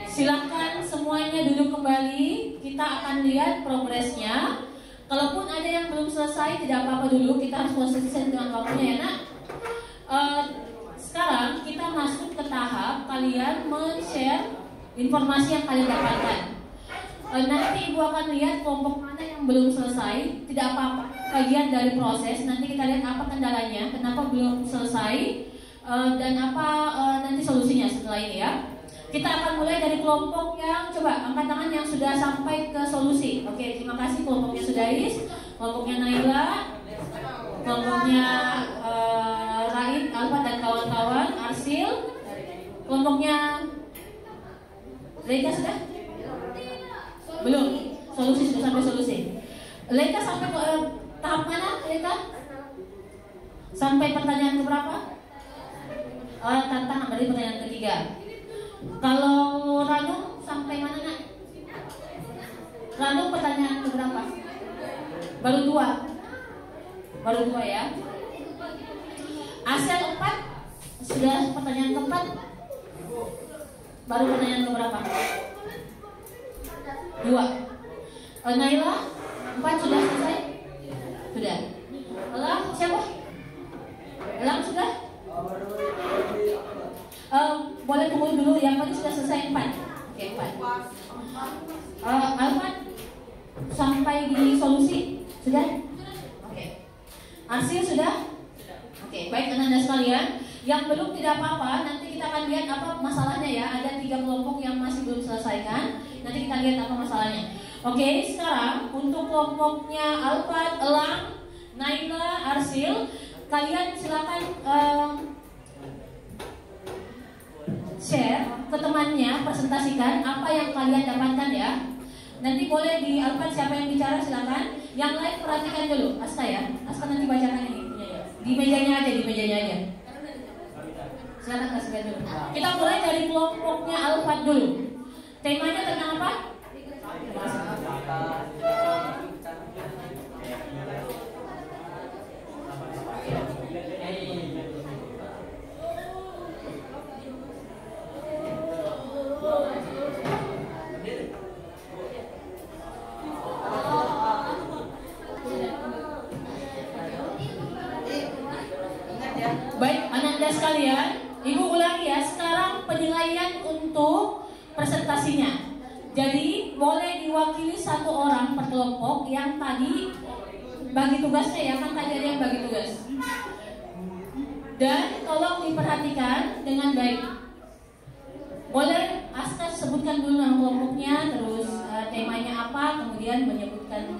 Silakan semuanya duduk kembali. Kita akan lihat progresnya. Kalaupun ada yang belum selesai, tidak apa-apa dulu. Kita harus konsisten dengan waktunya ya nak. Sekarang kita masuk ke tahap kalian men-share informasi yang kalian dapatkan. Nanti ibu akan lihat kelompok mana yang belum selesai. Tidak apa-apa, bagian dari proses. Nanti kita lihat apa kendalanya, kenapa belum selesai, dan apa nanti solusinya setelah ini ya. Kita akan mulai dari kelompok yang, coba angkat tangan yang sudah sampai ke solusi. Oke, terima kasih kelompoknya Sudais, kelompoknya Naila, kelompoknya Raid, Alfa dan kawan-kawan, Arsil, kelompoknya Leika sudah? Belum. Solusi sudah sampai solusi. Leika sampai ke tahap mana? Leika? Sampai pertanyaan keberapa? Tantangan berarti pertanyaan ketiga. Kalau Ranu sampai mana nak? Ranu pertanyaan keberapa? Baru 2. Baru 2 ya. Asel 4. Sudah pertanyaan keempat. Baru pertanyaan keberapa? 2. Naila 4 sudah selesai? Sudah. Elang siapa? Elang sudah? Alfat? Alfat sampai di solusi sudah? Oke. Arsil sudah? Oke, baik anak-anak sekalian. Yang belum tidak apa-apa, nanti kita akan lihat apa masalahnya ya. Ada 3 kelompok yang masih belum selesaikan. Nanti kita lihat apa masalahnya. Oke, sekarang untuk kelompoknya Alfat, Elang, Naila, Arsil, kalian silakan share ke temannya, presentasikan apa yang kalian dapatkan ya. Nanti boleh di Alfat siapa yang bicara silakan. Yang lain perhatikan dulu, Aska ya. Aska nanti bacakan ini. Di mejanya aja. Silakan kasih lihat dulu. Kita mulai dari kelompoknya Alfat dulu. Temanya tentang apa? Baik, anak-anak sekalian, Ibu ulangi ya. Sekarang penilaian untuk presentasinya. Jadi boleh diwakili 1 orang per kelompok yang tadi bagi tugasnya ya, kan tadi ada yang bagi tugas. Dan tolong diperhatikan dengan baik. Boleh Aska sebutkan dulu nama kelompoknya, terus temanya apa, kemudian menyebutkan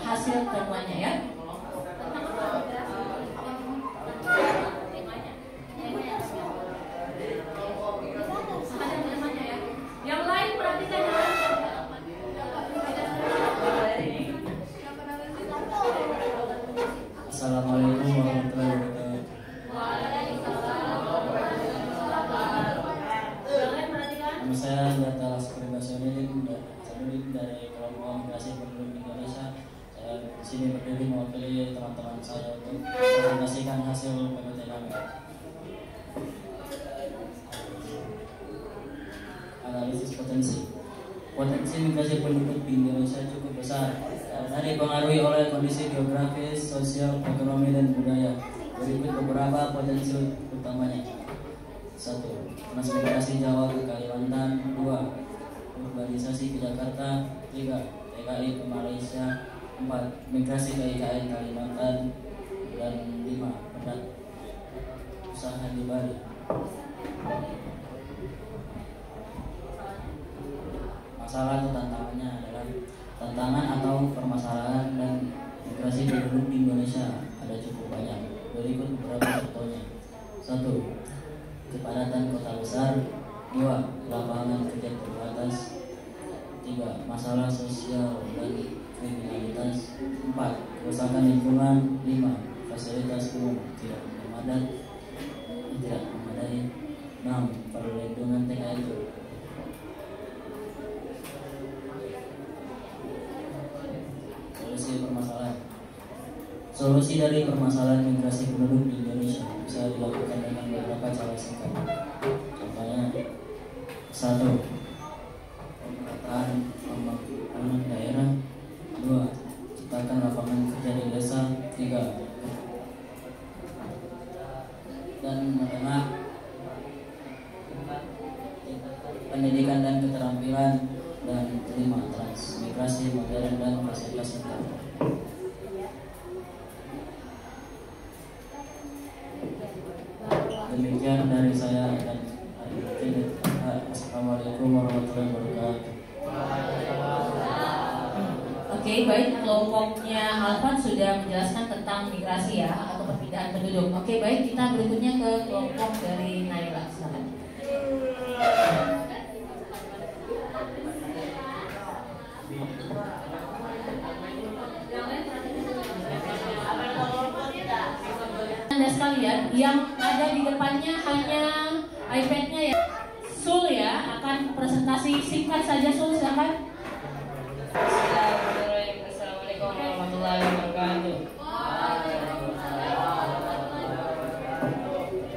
hasil temuannya ya. Yang lain perhatikan ya. Assalamualaikum warahmatullahi wabarakatuh. Nama saya Data Skribasionidin dari kelompok Migrasi Penduduk Indonesia. Saya di sini berdiri mewakili teman-teman saya untuk presentasikan hasil PPT kami. Analisis potensi migrasi penduduk di Indonesia cukup besar karena dipengaruhi oleh kondisi geografis, sosial, ekonomi, dan budaya. Berikut beberapa potensi utamanya. 1. Transmigrasi Jawa ke Kalimantan. 2. Urbanisasi ke Jakarta. 3. TKI ke Malaysia. 4. Migrasi ke IKN Kalimantan. Dan 5. Pedat usaha di Bali. Masalah atau tantangannya adalah tantangan atau permasalahan dan migrasi penduduk di Indonesia ada cukup banyak. Berikut beberapa contohnya. 1. Kepadatan kota besar. 2. Lapangan kerja terbatas. 3. Masalah sosial dan kriminalitas. 4. Kerusakan lingkungan. 5. Fasilitas umum tidak memadai. 6. Perlindungan TKI. Solusi dari permasalahan migrasi penduduk di Indonesia bisa dilakukan dengan beberapa cara singkat. Contohnya, 1. Pemerataan pembangunan daerah. 2. Ciptakan lapangan kerja di desa. 3. Dan menengah pendidikan dan keterampilan. Dan 5. Transmigrasi modern dan fasilitas lengkap. Demikian dari saya dan Assalamualaikum warahmatullahi wabarakatuh. Oke, baik, kelompoknya Alfat sudah menjelaskan tentang migrasi ya atau perpindahan penduduk. Oke, baik, kita berikutnya ke kelompok dari Naila. Silakan. Anda sekalian, yang ada di depannya hanya iPad-nya ya. Sul ya akan presentasi singkat saja. Sul, silakan. Assalamualaikum warahmatullahi wabarakatuh.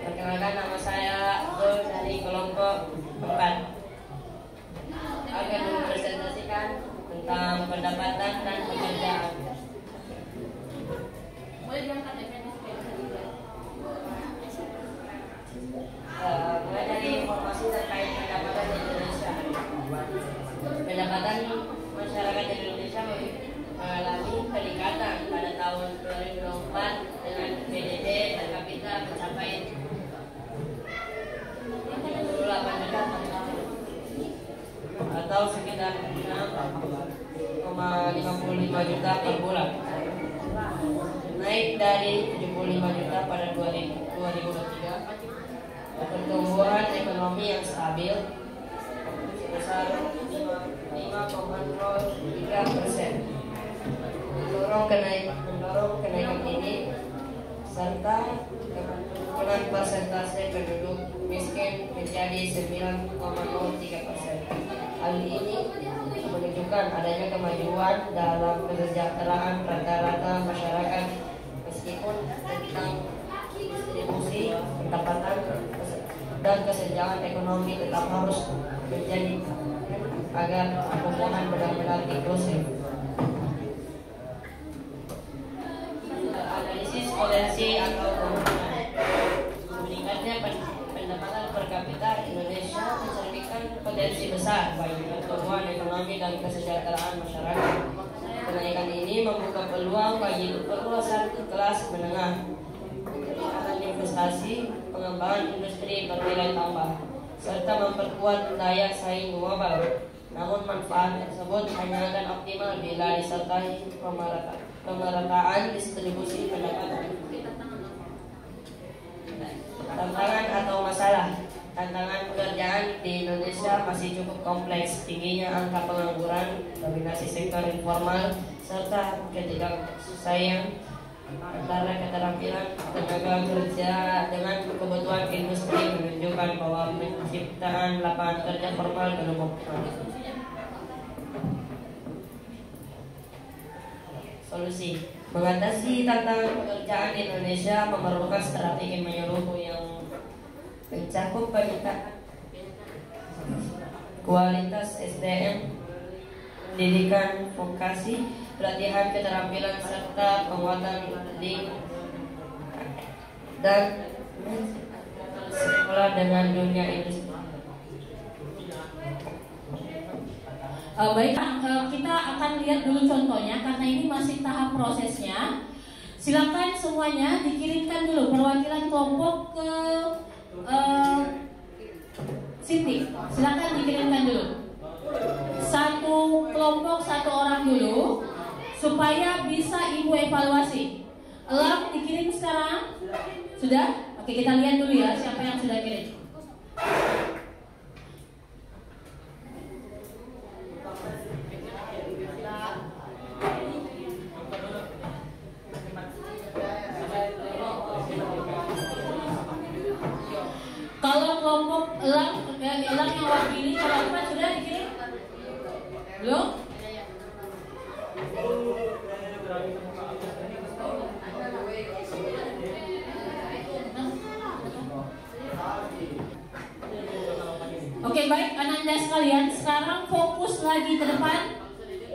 Perkenalkan, nama saya Abdul dari kelompok 4. Akan mempresentasikan tentang pendapatan dan pekerjaan. Boleh diangkat ya, mulai dari informasi terkait pendapatan di Indonesia. juta per bulan, naik dari 75 juta pada 2023. Pertumbuhan ekonomi yang stabil sebesar 5,03%, mendorong kenaikan ini serta penurunan persentase penduduk miskin menjadi 9,03%. Hal ini menunjukkan adanya kemajuan dalam kesejahteraan rata-rata masyarakat meskipun tentang distribusi pendapatan dan kesenjangan ekonomi tetap harus menjadi agar pertumbuhan benar-benar inklusif. Analisis potensi atau kemungkinan meningkatnya pendapatan per kapita Indonesia mencerminkan potensi besar bagi pertumbuhan ekonomi dan kesejahteraan masyarakat. Kenaikan ini membuka peluang bagi perluasan kelas menengah, peningkatan investasi, pengembangan industri bernilai tambah, serta memperkuat daya saing global. Namun manfaat tersebut hanya akan optimal bila disertai pemerataan distribusi pendapatan. Tantangan atau masalah. Tantangan pekerjaan di Indonesia masih cukup kompleks. Tingginya angka pengangguran, dominasi sektor informal, serta ketidaksesuaian antara keterampilan tenaga kerja dengan kebutuhan industri menunjukkan bahwa penciptaan lapangan kerja formal belum optimal. Solusi mengatasi tantangan pekerjaan di Indonesia memerlukan strategi menyeluruh yang mencakup peningkatan kualitas SDM, pendidikan vokasi, pelatihan keterampilan serta penguatan link dan sekolah dengan dunia industri. Baik, kita akan lihat dulu contohnya karena ini masih tahap prosesnya. Silakan semuanya dikirimkan dulu perwakilan kelompok ke Siti. Silakan dikirimkan dulu. Satu kelompok, satu orang dulu supaya bisa ibu evaluasi. Elang dikirim sekarang? Sudah? Oke, kita lihat dulu ya siapa yang sudah kirim. Kalau kelompok elang yang wakili, kalau Ipan sudah dikirim? Belum? Oke, baik Ananda sekalian, sekarang fokus lagi ke depan.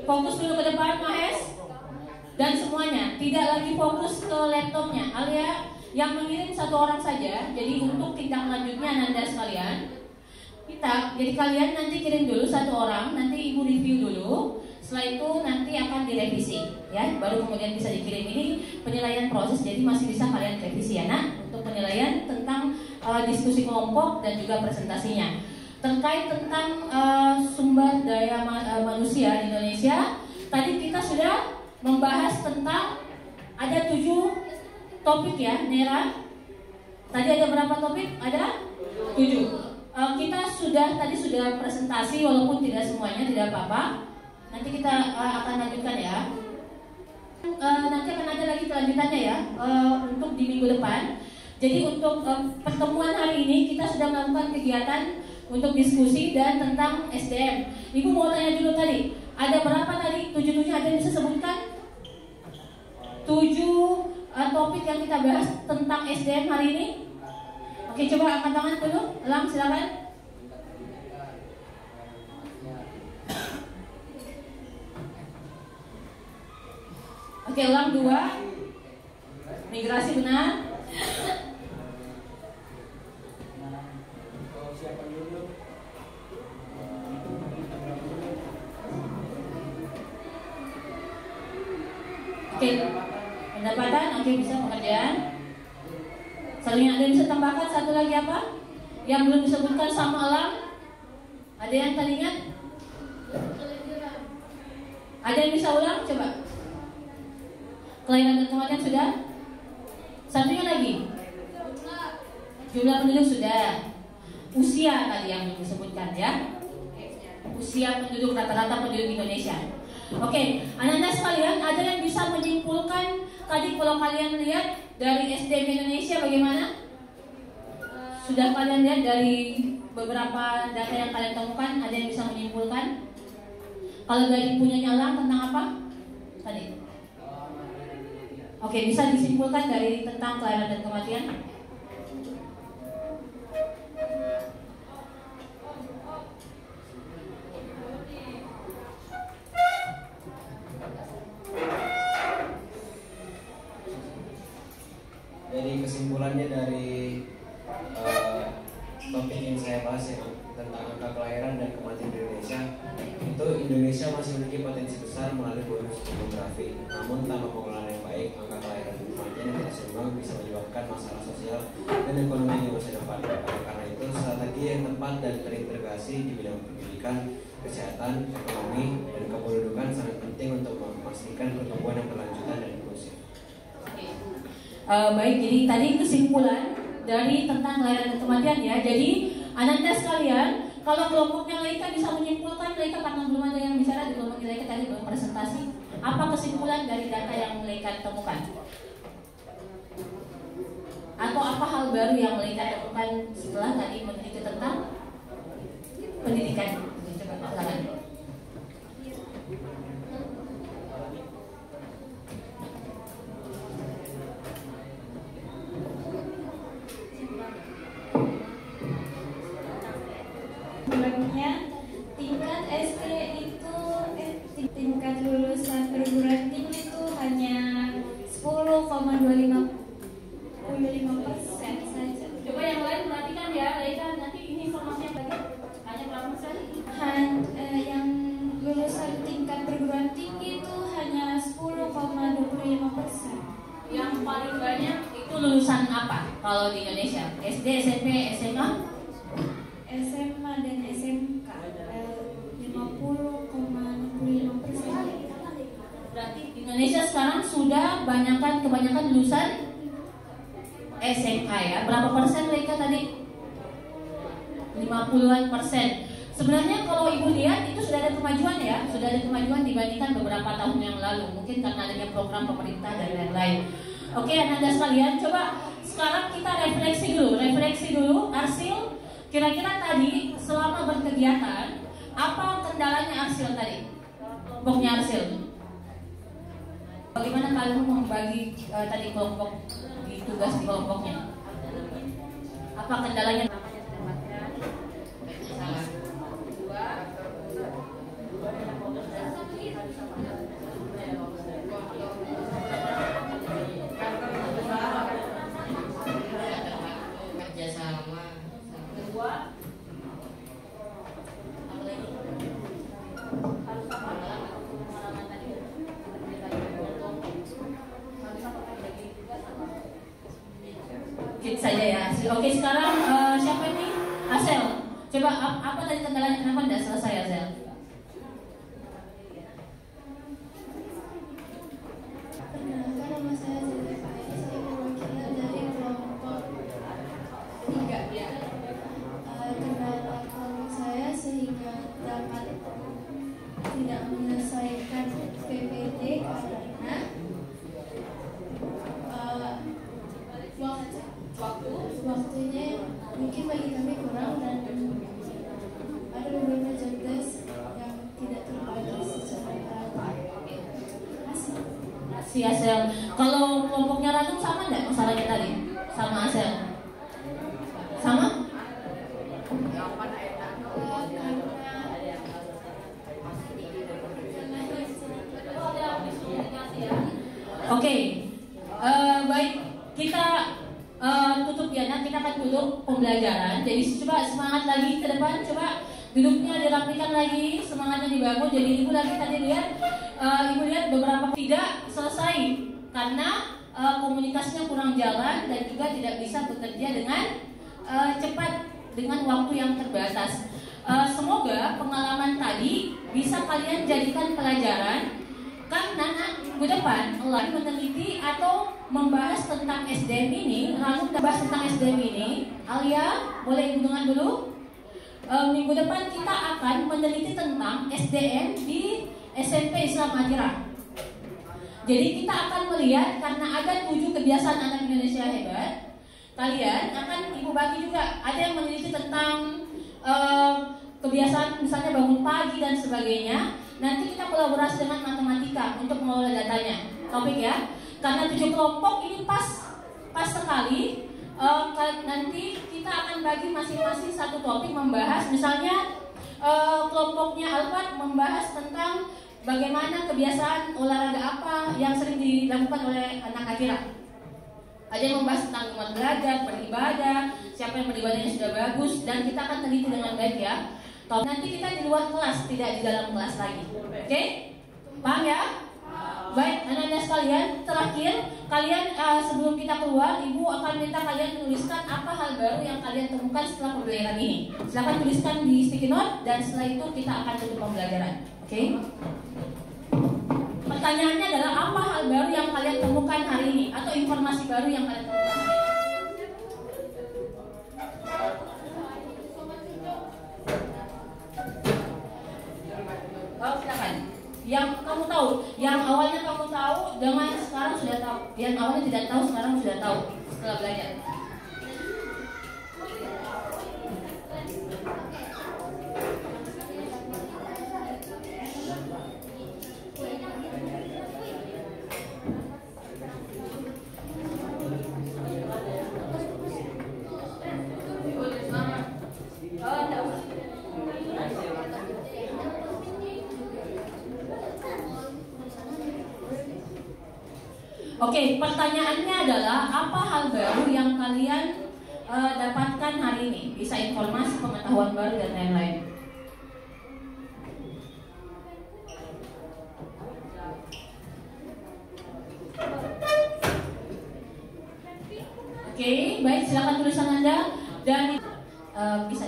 Fokus dulu ke depan, Mahes. Dan semuanya, tidak lagi fokus ke laptopnya. Alia yang mengirim satu orang saja. Jadi untuk tindak lanjutnya Ananda sekalian, jadi kalian nanti kirim dulu satu orang, nanti ibu review dulu. Setelah itu nanti akan direvisi, ya. Baru kemudian bisa dikirim. Ini penilaian proses, jadi masih bisa kalian revisi ya, nak. Untuk penilaian tentang diskusi kelompok dan juga presentasinya. Terkait tentang sumber daya manusia di Indonesia, tadi kita sudah membahas tentang ada 7 topik ya, Nera. Tadi ada berapa topik? Ada 7. Kita tadi sudah presentasi, walaupun tidak semuanya, tidak apa-apa. Nanti kita akan lanjutkan ya. Nanti akan ada lagi kelanjutannya ya untuk di minggu depan. Jadi untuk pertemuan hari ini kita sudah melakukan kegiatan untuk diskusi dan tentang SDM. Ibu mau tanya dulu tadi, ada berapa tadi? 7-7 ada yang bisa sebutkan? 7 topik yang kita bahas tentang SDM hari ini. Oke, coba angkat tangan dulu. Elang, silakan. Oke, Elang 2. Migrasi benar. Oke, pendapatan, oke, bisa pekerjaan. Saling ada yang bisa tambahkan satu lagi apa? Yang belum disebutkan sama Elang? Ada yang tadi ingat? Ada yang bisa ulang? Coba. Kelahiran dan kematian sudah. Satunya lagi. Jumlah penduduk sudah. Usia tadi yang disebutkan ya. Usia penduduk rata-rata penduduk Indonesia. Oke, anak-anak sekalian, ada yang bisa menyimpulkan tadi kalau kalian lihat dari SDM Indonesia bagaimana? Sudah kalian lihat dari beberapa data yang kalian temukan, ada yang bisa menyimpulkan? Kalau dari punya nyala tentang apa? Tadi. Oke, bisa disimpulkan dari tentang kelahiran dan kematian? Jadi kesimpulannya dari topik yang saya bahas ya, tentang angka kelahiran dan kematian di Indonesia, itu Indonesia masih memiliki potensi besar melalui bonus demografi. Namun tanpa pengelolaan yang baik, angka kelahiran dan kematian yang tidak seimbang bisa menyebabkan masalah sosial dan ekonomi di masa depan. Karena itu strategi yang tepat dan terintegrasi di bidang pendidikan, kesehatan, ekonomi, dan kependudukan sangat penting untuk memastikan pertumbuhan yang berlanjutan dan inklusif. Baik, jadi tadi kesimpulan dari tentang kelahiran dan kematian ya. Jadi anak-anak sekalian, kalau kelompoknya Laika bisa menyimpulkan, Laika karena belum ada yang bicara di kelompok Laika tadi belum presentasi. Apa kesimpulan dari data yang Laika temukan? Atau apa hal baru yang Laika temukan setelah tadi meneliti tentang pendidikan? Coba silakan. Sebenarnya tingkat SD itu tingkat lulusan perguruan tinggi itu hanya 10,25% saja. Coba yang lain perhatikan ya, Laika nanti ini informasi yang tadi hanya berapa persen? Yang lulusan tingkat perguruan tinggi itu hanya 10,25%. Yang paling banyak itu lulusan apa kalau di Indonesia? SD, SMP, SMA? SMA dan SMK 50,65%. Berarti di Indonesia sekarang sudah kebanyakan lulusan SMA ya. Berapa persen mereka tadi? 50-an%. Sebenarnya kalau ibu lihat itu sudah ada kemajuan ya, sudah ada kemajuan dibandingkan beberapa tahun yang lalu. Mungkin karena adanya program pemerintah dan lain-lain. Oke, anak-anak sekalian, coba sekarang kita refleksi dulu, Arsil. Kira-kira tadi selama berkegiatan apa kendalanya Arsil tadi? Kelompoknya Arsil. Bagaimana kalian membagi tadi kelompok di tugas di kelompoknya? Apa kendalanya? Kerjasama. Kedua, apa lagi? Harus apa? Pengalaman tadi. Sedikit saja ya. Oke, sekarang siapa ini? Asel. Coba apa tadi kendalanya? Kenapa tidak selesai Asel? Perkenalkan, nama saya Zulfa. Saya mewakili dari kelompok 3 ya. Kendala kelompok saya sehingga dapat tidak menyelesaikan PPT karena waktunya mungkin bagi kami kurang dan ada beberapa job desk yang tidak terbagi secara rata. Si Asel. Kalau kelompoknya Ratu sama nggak masalahnya tadi? Sama Asel? Sama? Oke, baik, kita tutup ya, nanti kita akan tutup pembelajaran. Jadi coba semangat lagi ke depan, coba duduknya dirapikan lagi, semangatnya dibangun. Jadi ibu lagi tadi lihat, ibu lihat beberapa tidak selesai karena komunikasinya kurang jalan dan juga tidak bisa bekerja dengan cepat dengan waktu yang terbatas. Semoga pengalaman tadi bisa kalian jadikan pelajaran Karena minggu depan lagi meneliti atau membahas tentang SDM ini, lalu membahas tentang SDM ini, Alia boleh dengar dulu. Minggu depan kita akan meneliti tentang SDM di SMP Islam Madira. Jadi kita akan melihat karena ada 7 kebiasaan anak Indonesia hebat. Kalian akan ibu bagi juga. Ada yang meneliti tentang kebiasaan misalnya bangun pagi dan sebagainya. Nanti kita kolaborasi dengan matematika untuk mengelola datanya. Topik ya. Karena 7 kelompok ini pas sekali. Nanti kita akan bagi masing-masing satu topik membahas. Misalnya kelompoknya Alfat membahas tentang bagaimana kebiasaan olahraga apa yang sering dilakukan oleh anak Akira. Ada yang membahas tentang umat belajar, beribadah, siapa yang beribadahnya sudah bagus, dan kita akan teliti dengan baik ya. Nanti kita di luar kelas, tidak di dalam kelas lagi. Oke? Paham ya? Baik, anak-anak sekalian, terakhir kalian sebelum kita keluar, ibu akan minta kalian menuliskan apa hal baru yang kalian temukan setelah pembelajaran ini. Silakan tuliskan di sticky note dan setelah itu kita akan tutup pembelajaran. Oke? Pertanyaannya adalah apa hal baru yang kalian temukan hari ini atau informasi baru yang kalian temukan hari ini? Oh, silakan. Yang kamu tahu, yang awalnya kamu tahu dengan sekarang sudah tahu, yang awalnya tidak tahu sekarang sudah tahu setelah belajar. Oke, pertanyaannya adalah apa hal baru yang kalian dapatkan hari ini? Bisa informasi, pengetahuan baru dan lain-lain. Oke, baik, silakan tulisan Anda dan bisa.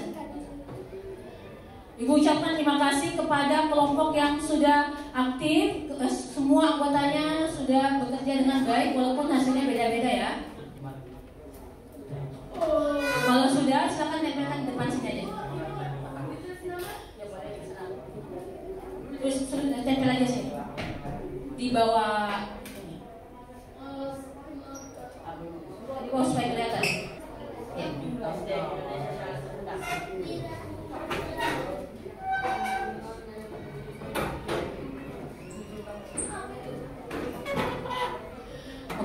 Ibu ucapkan terima kasih kepada kelompok yang sudah aktif, semua anggotanya sudah bekerja dengan baik walaupun hasilnya beda-beda ya. Kalau sudah, silakan tempelkan di depan sini aja. Terus tempel aja sini di bawah ini. Di bawah supaya kelihatan. Ya.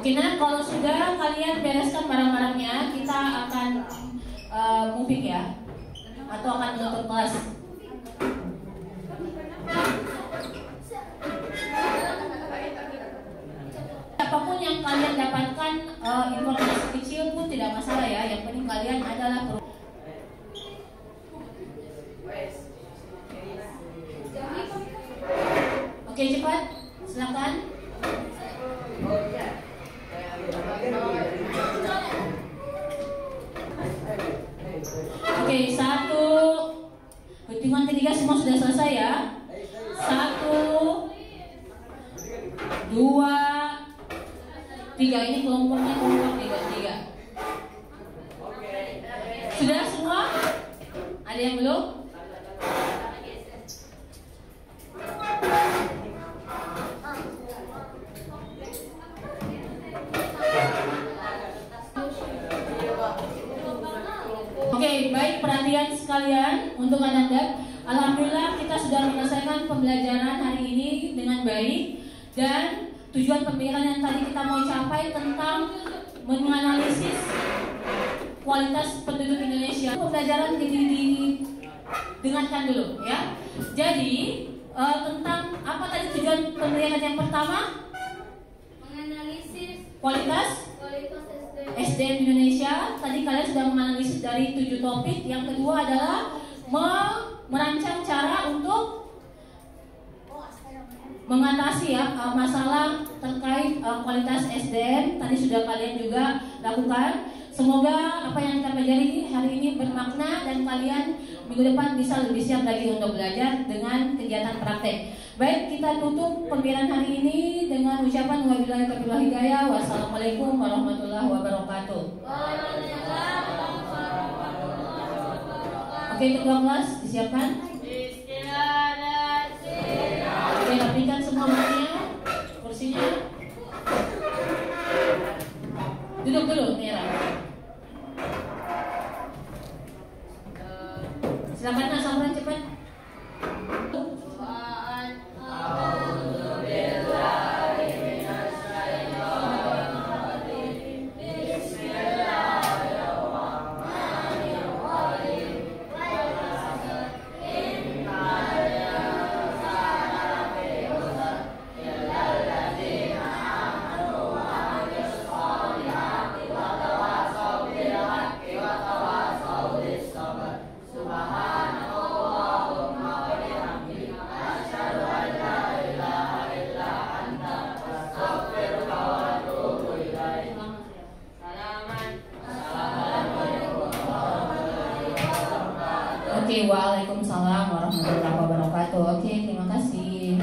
Oke, nah kalau sudah kalian bereskan barang-barangnya, kita akan moving ya, atau akan menutup kelas. Apapun yang kalian dapatkan, informasi kecil pun tidak masalah ya. Yang penting kalian adalah Oke, cepat, silakan. Oke, 1, hitungan ketiga semua sudah selesai ya. 1, 2, 3. Ini kelompoknya kelompok 3. Sudah semua? Ada yang belum? Oke, baik perhatian sekalian untuk Anda. Alhamdulillah kita sudah menyelesaikan pembelajaran hari ini dengan baik dan tujuan pembelajaran yang tadi kita mau capai tentang menganalisis kualitas penduduk Indonesia. Pembelajaran didengarkan dulu ya. Jadi tentang apa tadi tujuan pembelajaran yang pertama? Menganalisis kualitas SDM Indonesia. Tadi kalian sudah menganalisis dari 7 topik. Yang kedua adalah merancang cara untuk mengatasi ya masalah terkait kualitas SDM. Tadi sudah kalian juga lakukan. Semoga apa yang kita pelajari hari ini bermakna dan kalian minggu depan bisa lebih siap lagi untuk belajar dengan kegiatan praktek. Baik, kita tutup pembelajaran hari ini dengan ucapan wabillahi taufiq wal hidayah. Wassalamualaikum warahmatullahi wabarakatuh. Oke, ketua kelas disiapkan. Oke, rapikan semua kursinya. Duduk dulu, Mira. Silakan Nasabran cepat. Oke, waalaikumsalam warahmatullahi wabarakatuh. Oke, terima kasih.